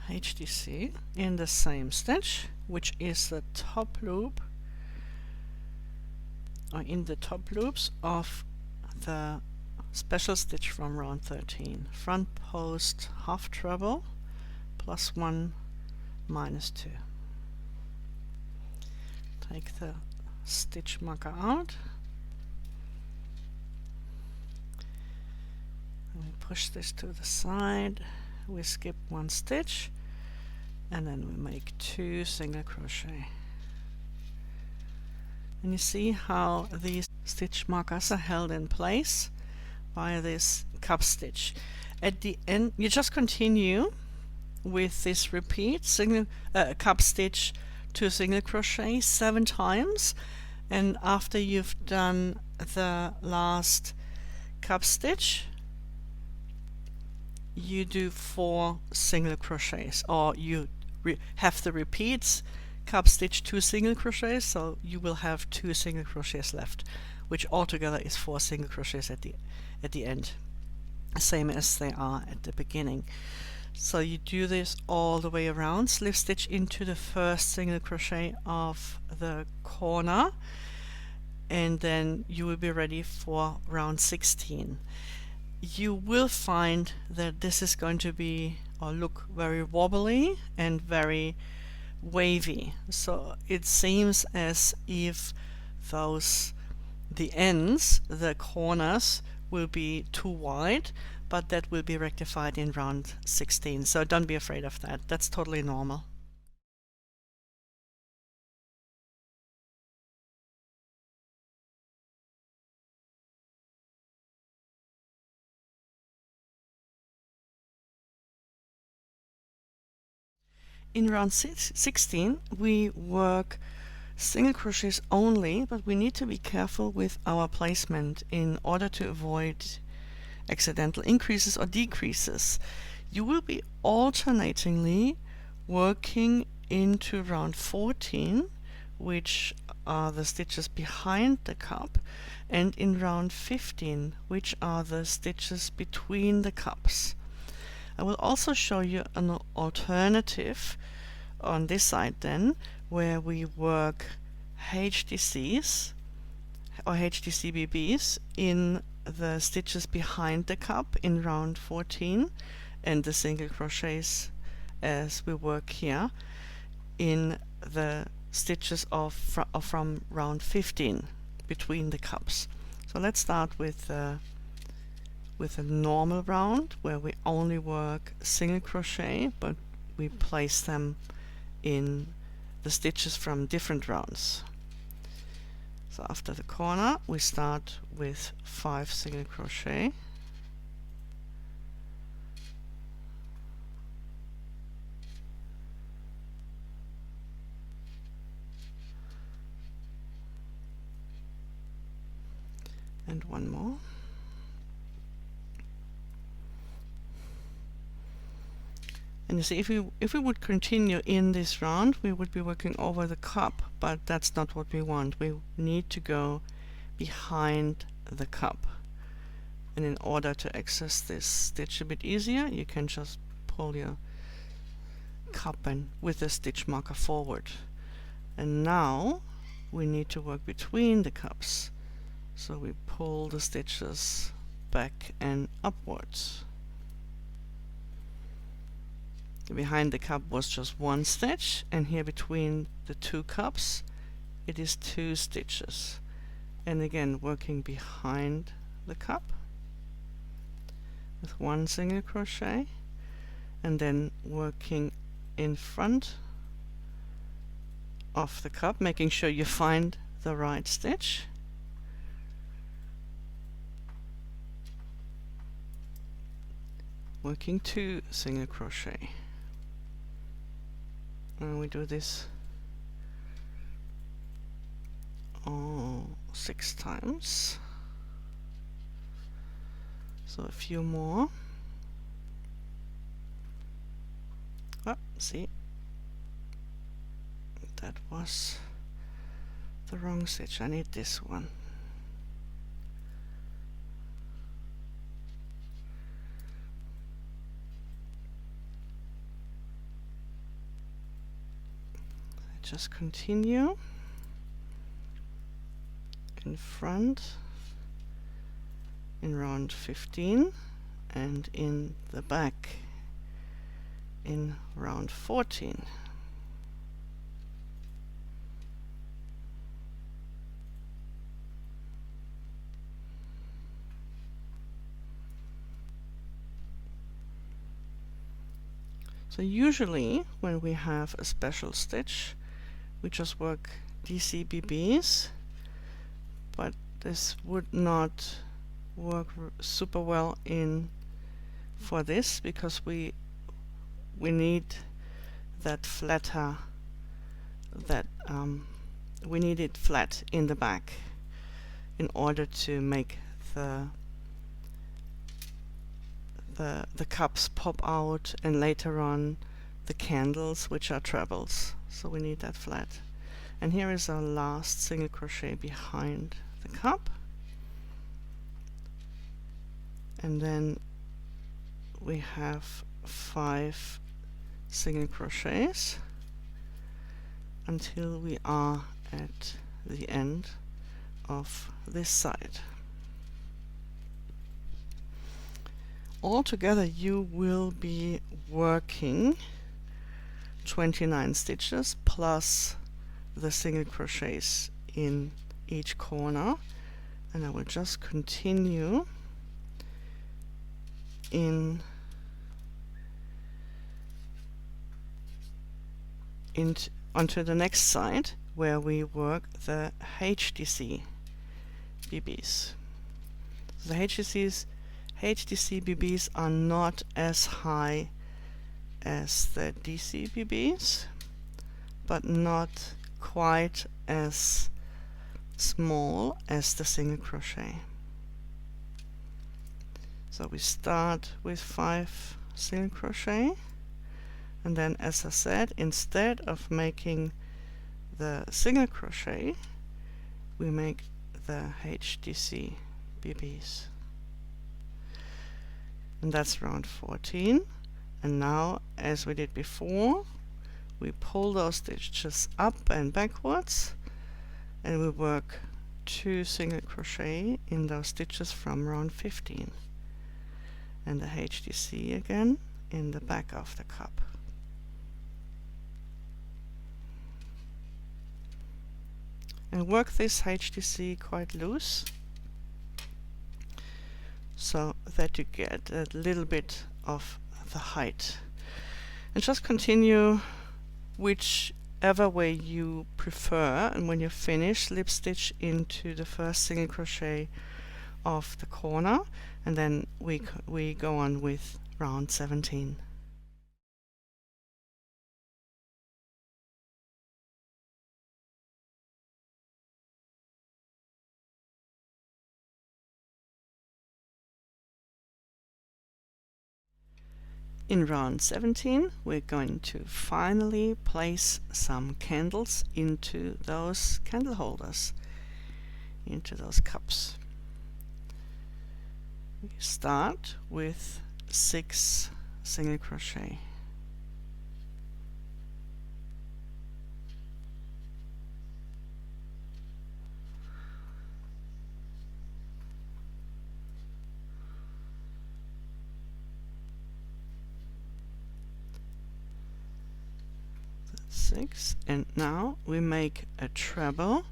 HDC in the same stitch, which is the top loop, or in the top loops of the special stitch from round 13. Front post half treble plus 1 minus 2. Take the stitch marker out. And we push this to the side. We skip 1 stitch, and then we make 2 single crochet. And you see how these stitch markers are held in place by this cup stitch. At the end, you just continue with this repeat single cup stitch to single crochet 7 times, and after you've done the last cup stitch you do 4 single crochets, or you have the repeats cup stitch 2 single crochets, so you will have 2 single crochets left, which altogether is 4 single crochets at the end, same as they are at the beginning. So you do this all the way around, slip stitch into the first single crochet of the corner, and then you will be ready for round 16. You will find that this is going to be or look very wobbly and very wavy, so it seems as if the ends, the corners, will be too wide, but that will be rectified in round 16, so don't be afraid of that. That's totally normal. In round 16 we work single crochets only, but we need to be careful with our placement in order to avoid accidental increases or decreases. You will be alternatingly working into round 14, which are the stitches behind the cup, and in round 15, which are the stitches between the cups. I will also show you an alternative on this side then, where we work HDCs or HDCBBs in the stitches behind the cup in round 14, and the single crochets as we work here in the stitches from round 15 between the cups. So let's start with a normal round where we only work single crochet, but we place them in the stitches from different rounds. So after the corner we start with 5 single crochet, and 1 more. And you see, if we would continue in this round, we would be working over the cup, but that's not what we want. We need to go behind the cup. And in order to access this stitch a bit easier, you can just pull your cup and with the stitch marker forward. And now we need to work between the cups. So we pull the stitches back and upwards. Behind the cup was just 1 stitch, and here between the 2 cups it is 2 stitches. And again working behind the cup with 1 single crochet, and then working in front of the cup, making sure you find the right stitch. Working 2 single crochet. And we do this 6 times, so a few more. See, that was the wrong stitch. I need this one. Just continue in front in round 15 and in the back in round 14. So usually when we have a special stitch we just work DCBBs, but this would not work super well in for this because we need that flatter, that we need it flat in the back in order to make the cups pop out, and later on the candles, which are trebles. So we need that flat. And here is our last single crochet behind the cup, and then we have 5 single crochets until we are at the end of this side. Altogether you will be working 29 stitches plus the single crochets in each corner, and I will just continue onto the next side where we work the HDC BBs. The HDC BBs are not as high as the DC BBs, but not quite as small as the single crochet. So we start with 5 single crochet, and then, as I said, instead of making the single crochet, we make the HDC BBs, and that's round 14. And now, as we did before, we pull those stitches up and backwards, and we work 2 single crochet in those stitches from round 15, and the HDC again in the back of the cup. And work this HDC quite loose so that you get a little bit of the height, and just continue whichever way you prefer, and when you finish, slip stitch into the first single crochet of the corner, and then we go on with round 17. In round 17 we're going to finally place some candles into those candle holders, into those cups. We start with 6 single crochet. Six, and now we make a treble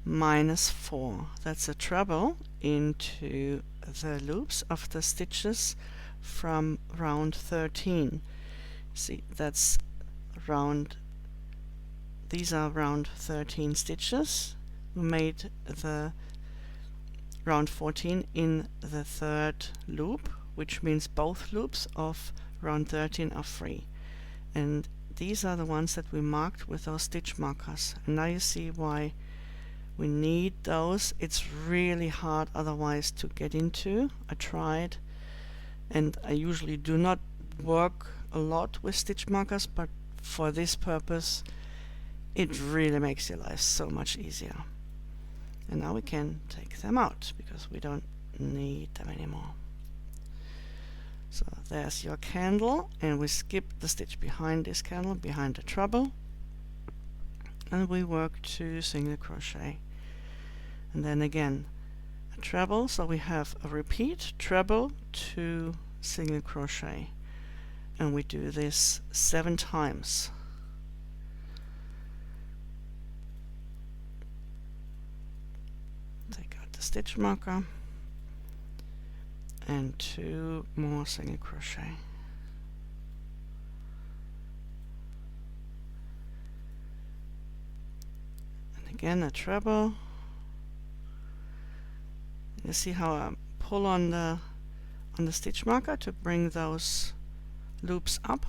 -4. That's a treble into the loops of the stitches from round 13. See, that's these are round 13 stitches. We made the round 14 in the 3rd loop, which means both loops of round 13 are free. And these are the ones that we marked with those stitch markers. And now you see why we need those. It's really hard otherwise to get into. I tried, and I usually do not work a lot with stitch markers, but for this purpose it really makes your life so much easier. And now we can take them out because we don't need them anymore. So there's your candle, and we skip the stitch behind this candle, behind the treble, and we work 2 single crochet, and then again a treble. So we have a repeat treble, 2 single crochet, and we do this 7 times. Take out the stitch marker, and 2 more single crochet. And again a treble. You see how I pull on on the stitch marker to bring those loops up,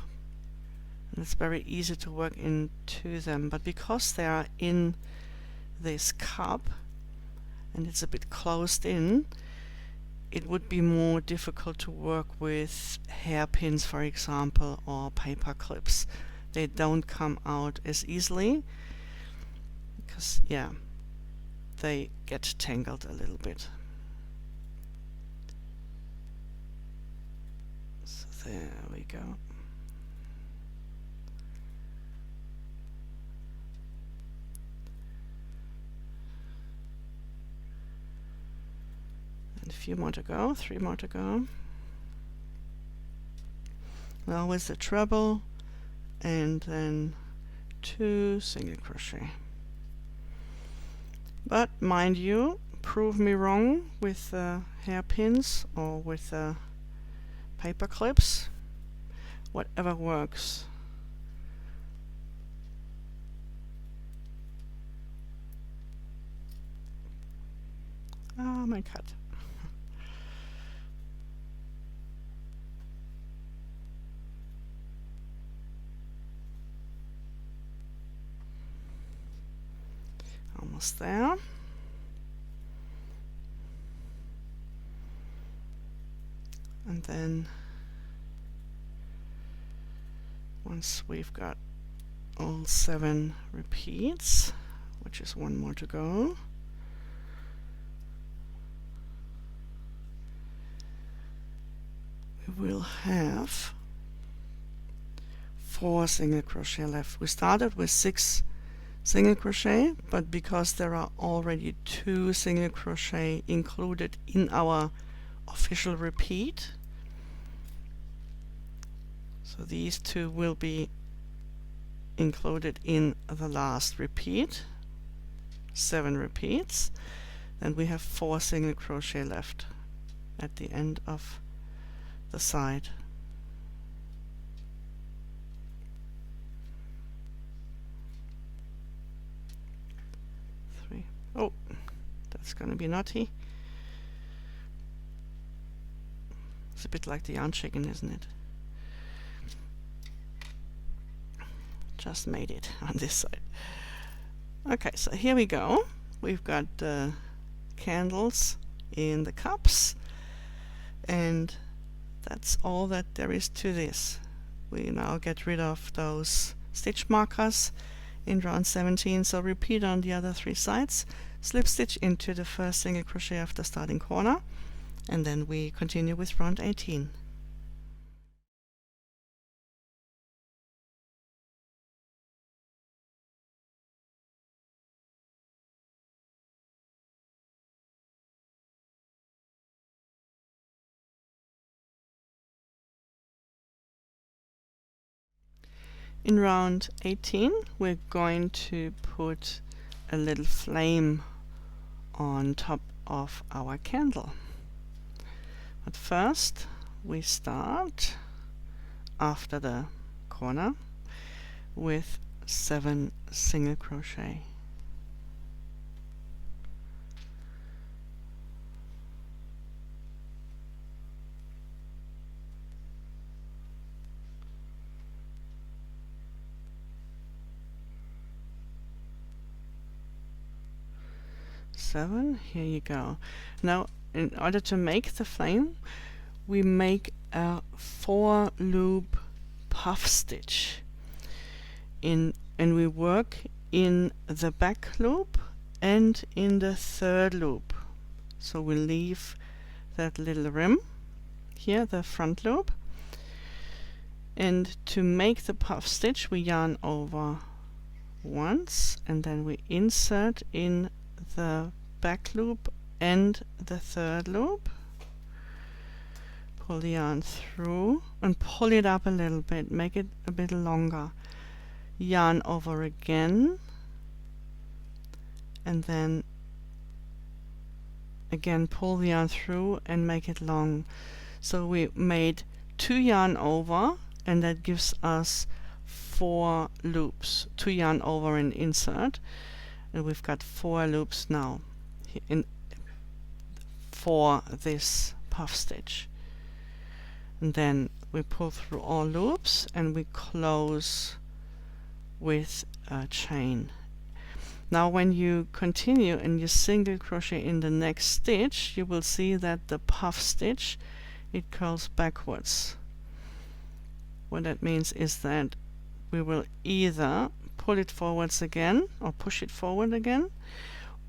and it's very easy to work into them, but because they are in this cup and it's a bit closed in, it would be more difficult to work with hairpins, for example, or paper clips. They don't come out as easily because, yeah, they get tangled a little bit. So there we go. And a few more to go, 3 more to go. Now with the treble, and then 2 single crochet. But mind you, prove me wrong with hairpins or with paper clips, whatever works. Ah, my cat. Almost there. And then once we've got all 7 repeats, which is 1 more to go, we will have 4 single crochet left. We started with 6 single crochet, but because there are already 2 single crochet included in our official repeat, so these 2 will be included in the last repeat, 7 repeats, then we have 4 single crochet left at the end of the side. Oh, that's going to be naughty. It's a bit like the yarn chicken, isn't it? Just made it on this side. Okay, so here we go. We've got candles in the cups, and that's all that there is to this. We now get rid of those stitch markers in round 17, so repeat on the other 3 sides, slip stitch into the first single crochet after starting corner, and then we continue with round 18. In round 18 we're going to put a little flame on top of our candle. But first we start after the corner with 7 single crochet. Here you go. Now in order to make the flame, we make a 4 loop puff stitch and we work in the back loop and in the 3rd loop. So we leave that little rim here, the front loop, and to make the puff stitch we yarn over once and then we insert in the back loop and the 3rd loop, pull the yarn through and pull it up a little bit, make it a bit longer, yarn over again, and then again pull the yarn through and make it long. So we made 2 yarn over, and that gives us 4 loops, 2 yarn over and insert, and we've got 4 loops now for this puff stitch. and then we pull through all loops and we close with a chain. Now when you continue and you single crochet in the next stitch, you will see that the puff stitch, it curls backwards. What that means is that we will either pull it forwards again or push it forward again,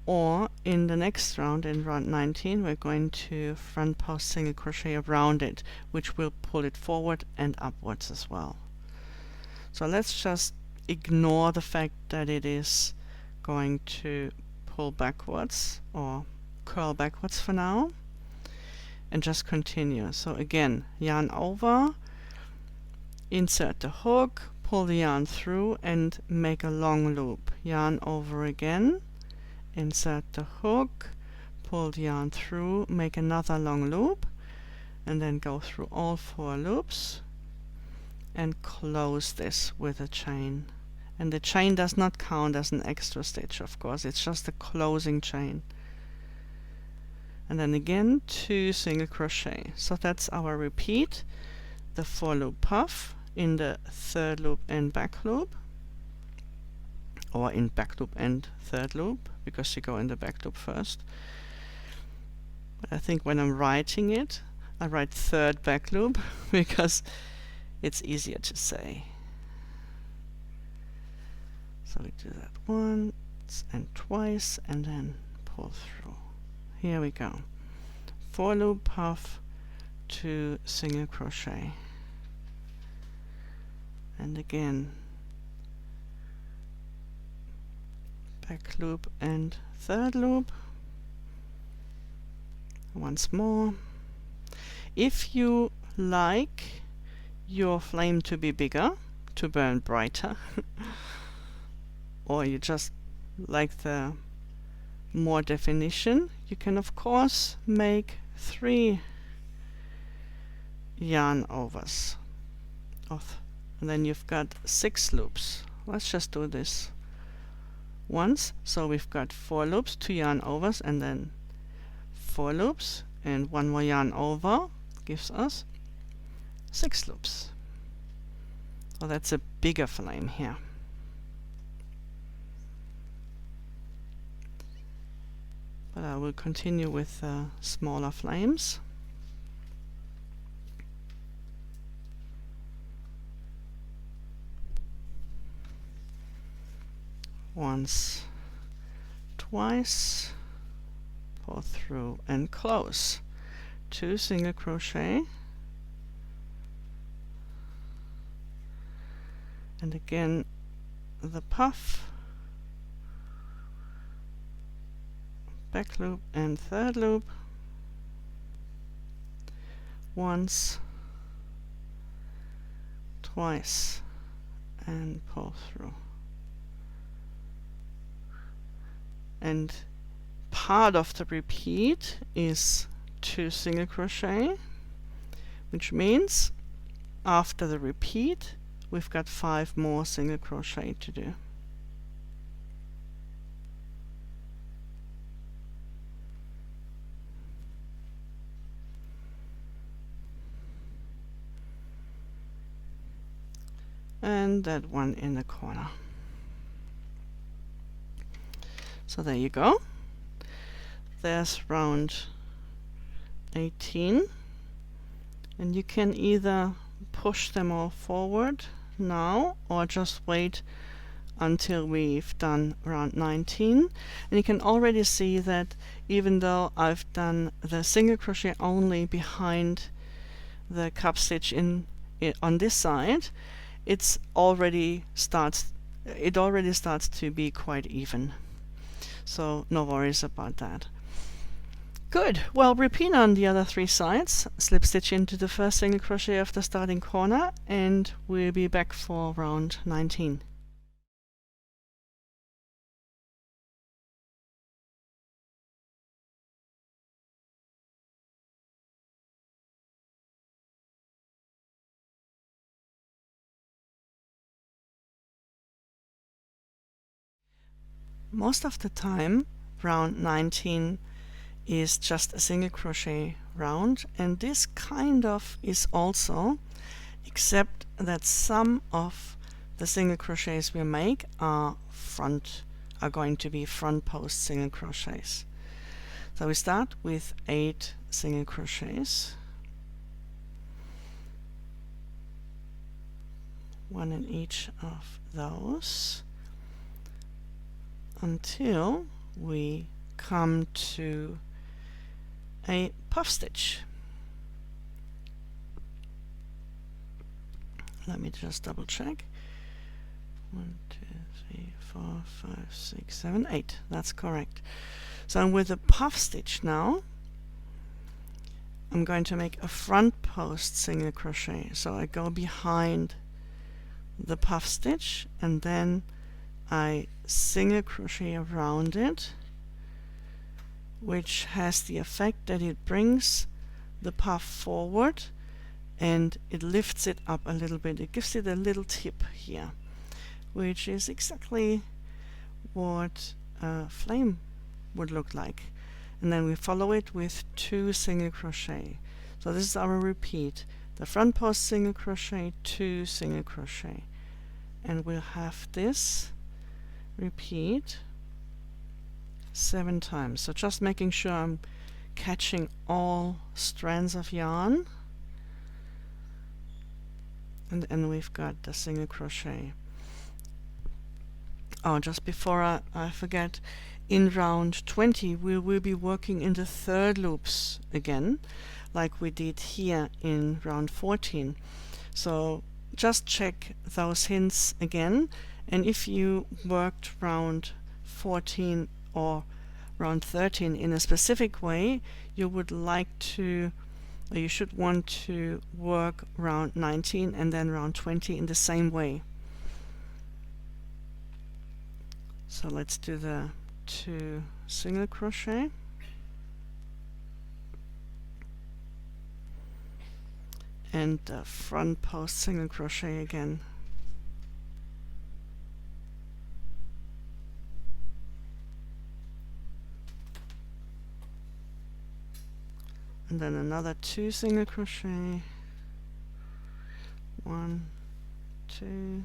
or in the next round, in round 19, we're going to front post single crochet around it, which will pull it forward and upwards as well. So let's just ignore the fact that it is going to pull backwards or curl backwards for now, and just continue. So again, yarn over, insert the hook, pull the yarn through and make a long loop. Yarn over again, insert the hook, pull the yarn through, make another long loop, and then go through all 4 loops and close this with a chain. And the chain does not count as an extra stitch, of course, it's just a closing chain. And then again 2 single crochet. So that's our repeat, the 4 loop puff in the 3rd loop and back loop, or in back loop and 3rd loop, because you go in the back loop first. But I think when I'm writing it, I write 3rd back loop because it's easier to say. So we do that once and twice and then pull through. Here we go. 4 loop puff, 2 single crochet. And again, back loop and 3rd loop. Once more. If you like your flame to be bigger, to burn brighter, or you just like the more definition, you can of course make 3 yarn overs and then you've got 6 loops. Let's just do this once. So we've got 4 loops, 2 yarn overs, and then 4 loops, and 1 more yarn over gives us 6 loops. So that's a bigger flame here. But I will continue with smaller flames. Once, twice, pull through and close. 2 single crochet, and again the puff, back loop and 3rd loop, once, twice, and pull through. And part of the repeat is 2 single crochet, which means after the repeat we've got 5 more single crochet to do. And that one in the corner. So there you go. There's round 18, and you can either push them all forward now or just wait until we've done round 19. And you can already see that even though I've done the single crochet only behind the cup stitch on this side, it already starts to be quite even. So no worries about that. Good. Well, repeat on the other 3 sides, slip stitch into the first single crochet of the starting corner, and we'll be back for round 19. Most of the time, round 19 is just a single crochet round, and this kind of is also, except that some of the single crochets we make are going to be front post single crochets. So we start with 8 single crochets, 1 in each of those, until we come to a puff stitch. Let me just double check. 1, 2, 3, 4, 5, 6, 7, 8. That's correct. So with a puff stitch now, I'm going to make a front post single crochet. So I go behind the puff stitch and then I single crochet around it, which has the effect that it brings the puff forward and it lifts it up a little bit. It gives it a little tip here, which is exactly what a flame would look like. And then we follow it with 2 single crochet. So this is our repeat: the front post single crochet, 2 single crochet, and we'll have this repeat 7 times. So just making sure I'm catching all strands of yarn, and then we've got the single crochet. Oh, just before I forget, in round 20 we will be working in the 3rd loops again, like we did here in round 14. So just check those hints again, and if you worked round 14 or round 13 in a specific way, you would like to, or you should want to work round 19 and then round 20 in the same way. So let's do the 2 single crochet, and the front post single crochet again. And then another 2 single crochet, 1, 2,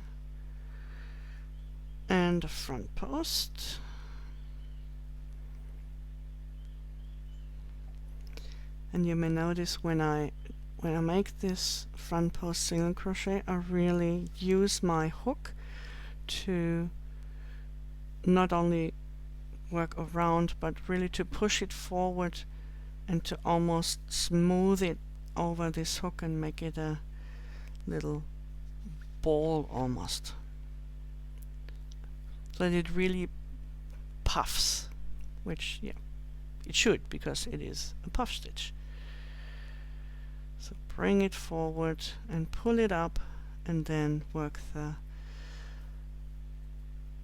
and a front post. And you may notice when I make this front post single crochet, I really use my hook to not only work around, but really to push it forward and to almost smooth it over this hook and make it a little ball almost, so that it really puffs, which, yeah, it should, because it is a puff stitch. So bring it forward and pull it up, and then work the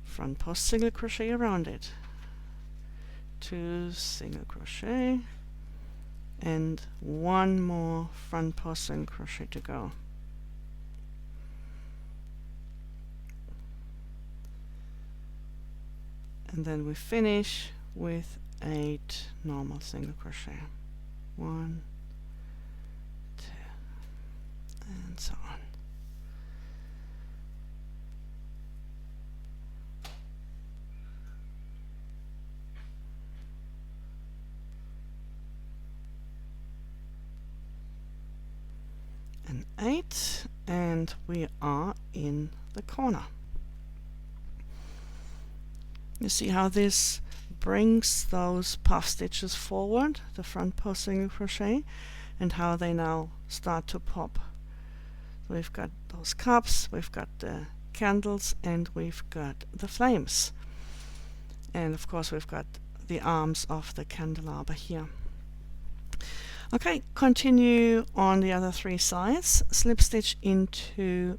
front post single crochet around it. 2 single crochet and 1 more front post single crochet to go. And then we finish with 8 normal single crochet. 1, 2, and so on. And 8, and we are in the corner. You see how this brings those puff stitches forward, the front post single crochet, and how they now start to pop. So we've got those cups, we've got the candles, and we've got the flames. And of course we've got the arms of the candelabra here. Okay, continue on the other 3 sides. Slip stitch into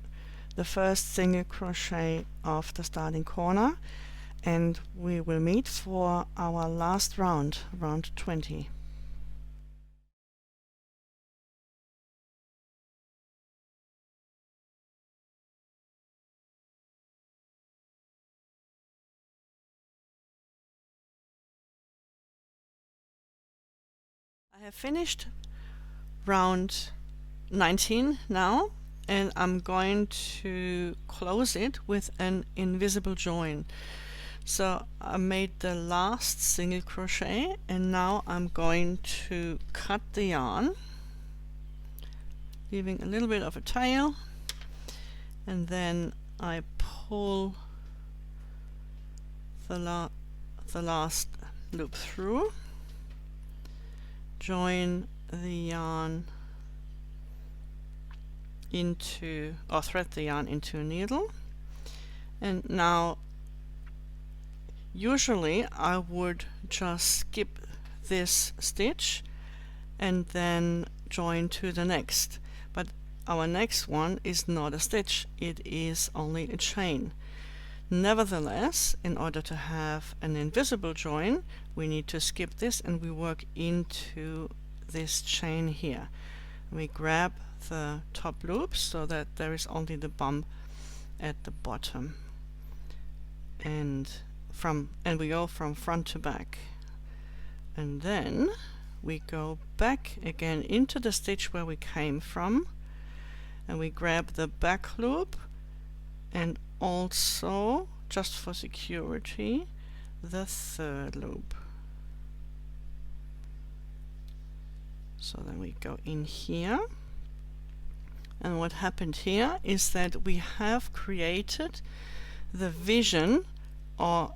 the first single crochet of the starting corner, and we will meet for our last round, round 20. I have finished round 19 now, and I'm going to close it with an invisible join. So I made the last single crochet, and now I'm going to cut the yarn, leaving a little bit of a tail, and then I pull the last loop through, join the yarn into, or thread the yarn into a needle. And now usually I would just skip this stitch and then join to the next, but our next one is not a stitch, it is only a chain. Nevertheless, in order to have an invisible join, we need to skip this and we work into this chain here. We grab the top loops so that there is only the bump at the bottom, and we go from front to back, and then we go back again into the stitch where we came from, and we grab the back loop, and also, just for security, the third loop. So then we go in here, and what happened here is that we have created the vision of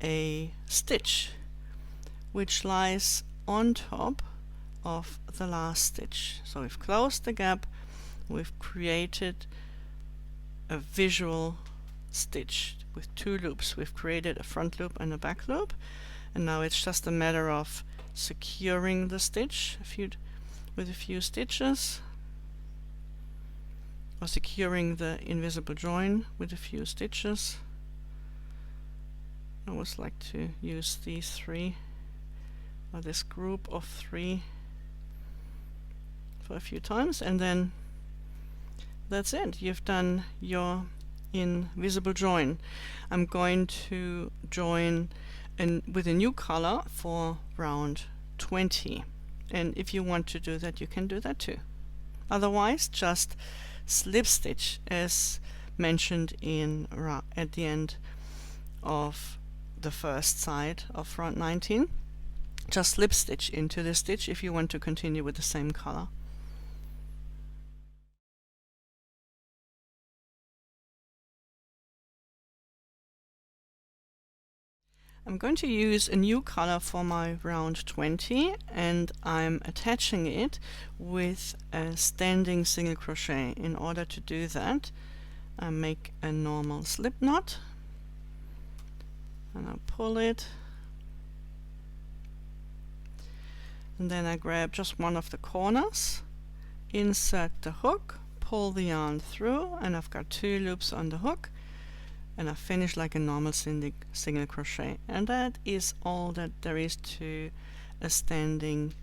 a stitch which lies on top of the last stitch. So we've closed the gap, we've created a visual stitch with two loops. We've created a front loop and a back loop, and now it's just a matter of securing the stitch with a few stitches, or securing the invisible join with a few stitches. I always like to use these three, or this group of three, for a few times, and then that's it. You've done your invisible join. I'm going to join with a new color for round 20, and if you want to do that, you can do that too. Otherwise, just slip stitch as mentioned at the end of the first side of round 19. Just slip stitch into the stitch if you want to continue with the same color. I'm going to use a new color for my round 20, and I'm attaching it with a standing single crochet. In order to do that, I make a normal slip knot, and I pull it, and then I grab just one of the corners, insert the hook, pull the yarn through, and I've got two loops on the hook, and I finish like a normal single crochet. And that is all that there is to starting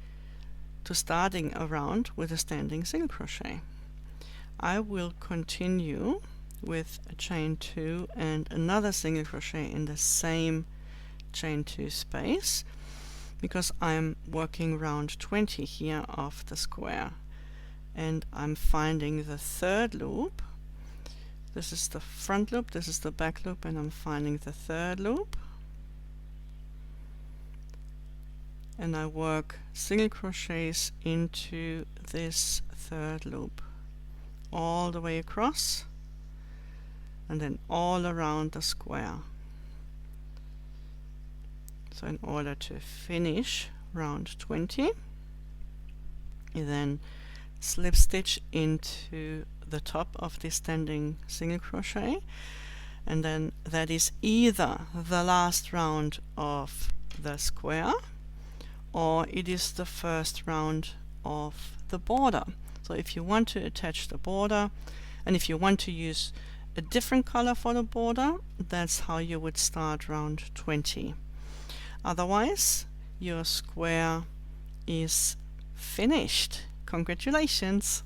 a round with a standing single crochet. I will continue with a chain 2 and another single crochet in the same chain 2 space, because I'm working round 20 here of the square, and I'm finding the third loop. This is the front loop, this is the back loop, and I'm finding the third loop, and I work single crochets into this third loop all the way across, and then all around the square. So in order to finish round 20, you then slip stitch into the top of the standing single crochet, and then that is either the last round of the square or it is the first round of the border. So if you want to attach the border, and if you want to use a different color for the border, that's how you would start round 20. Otherwise, your square is finished. Congratulations!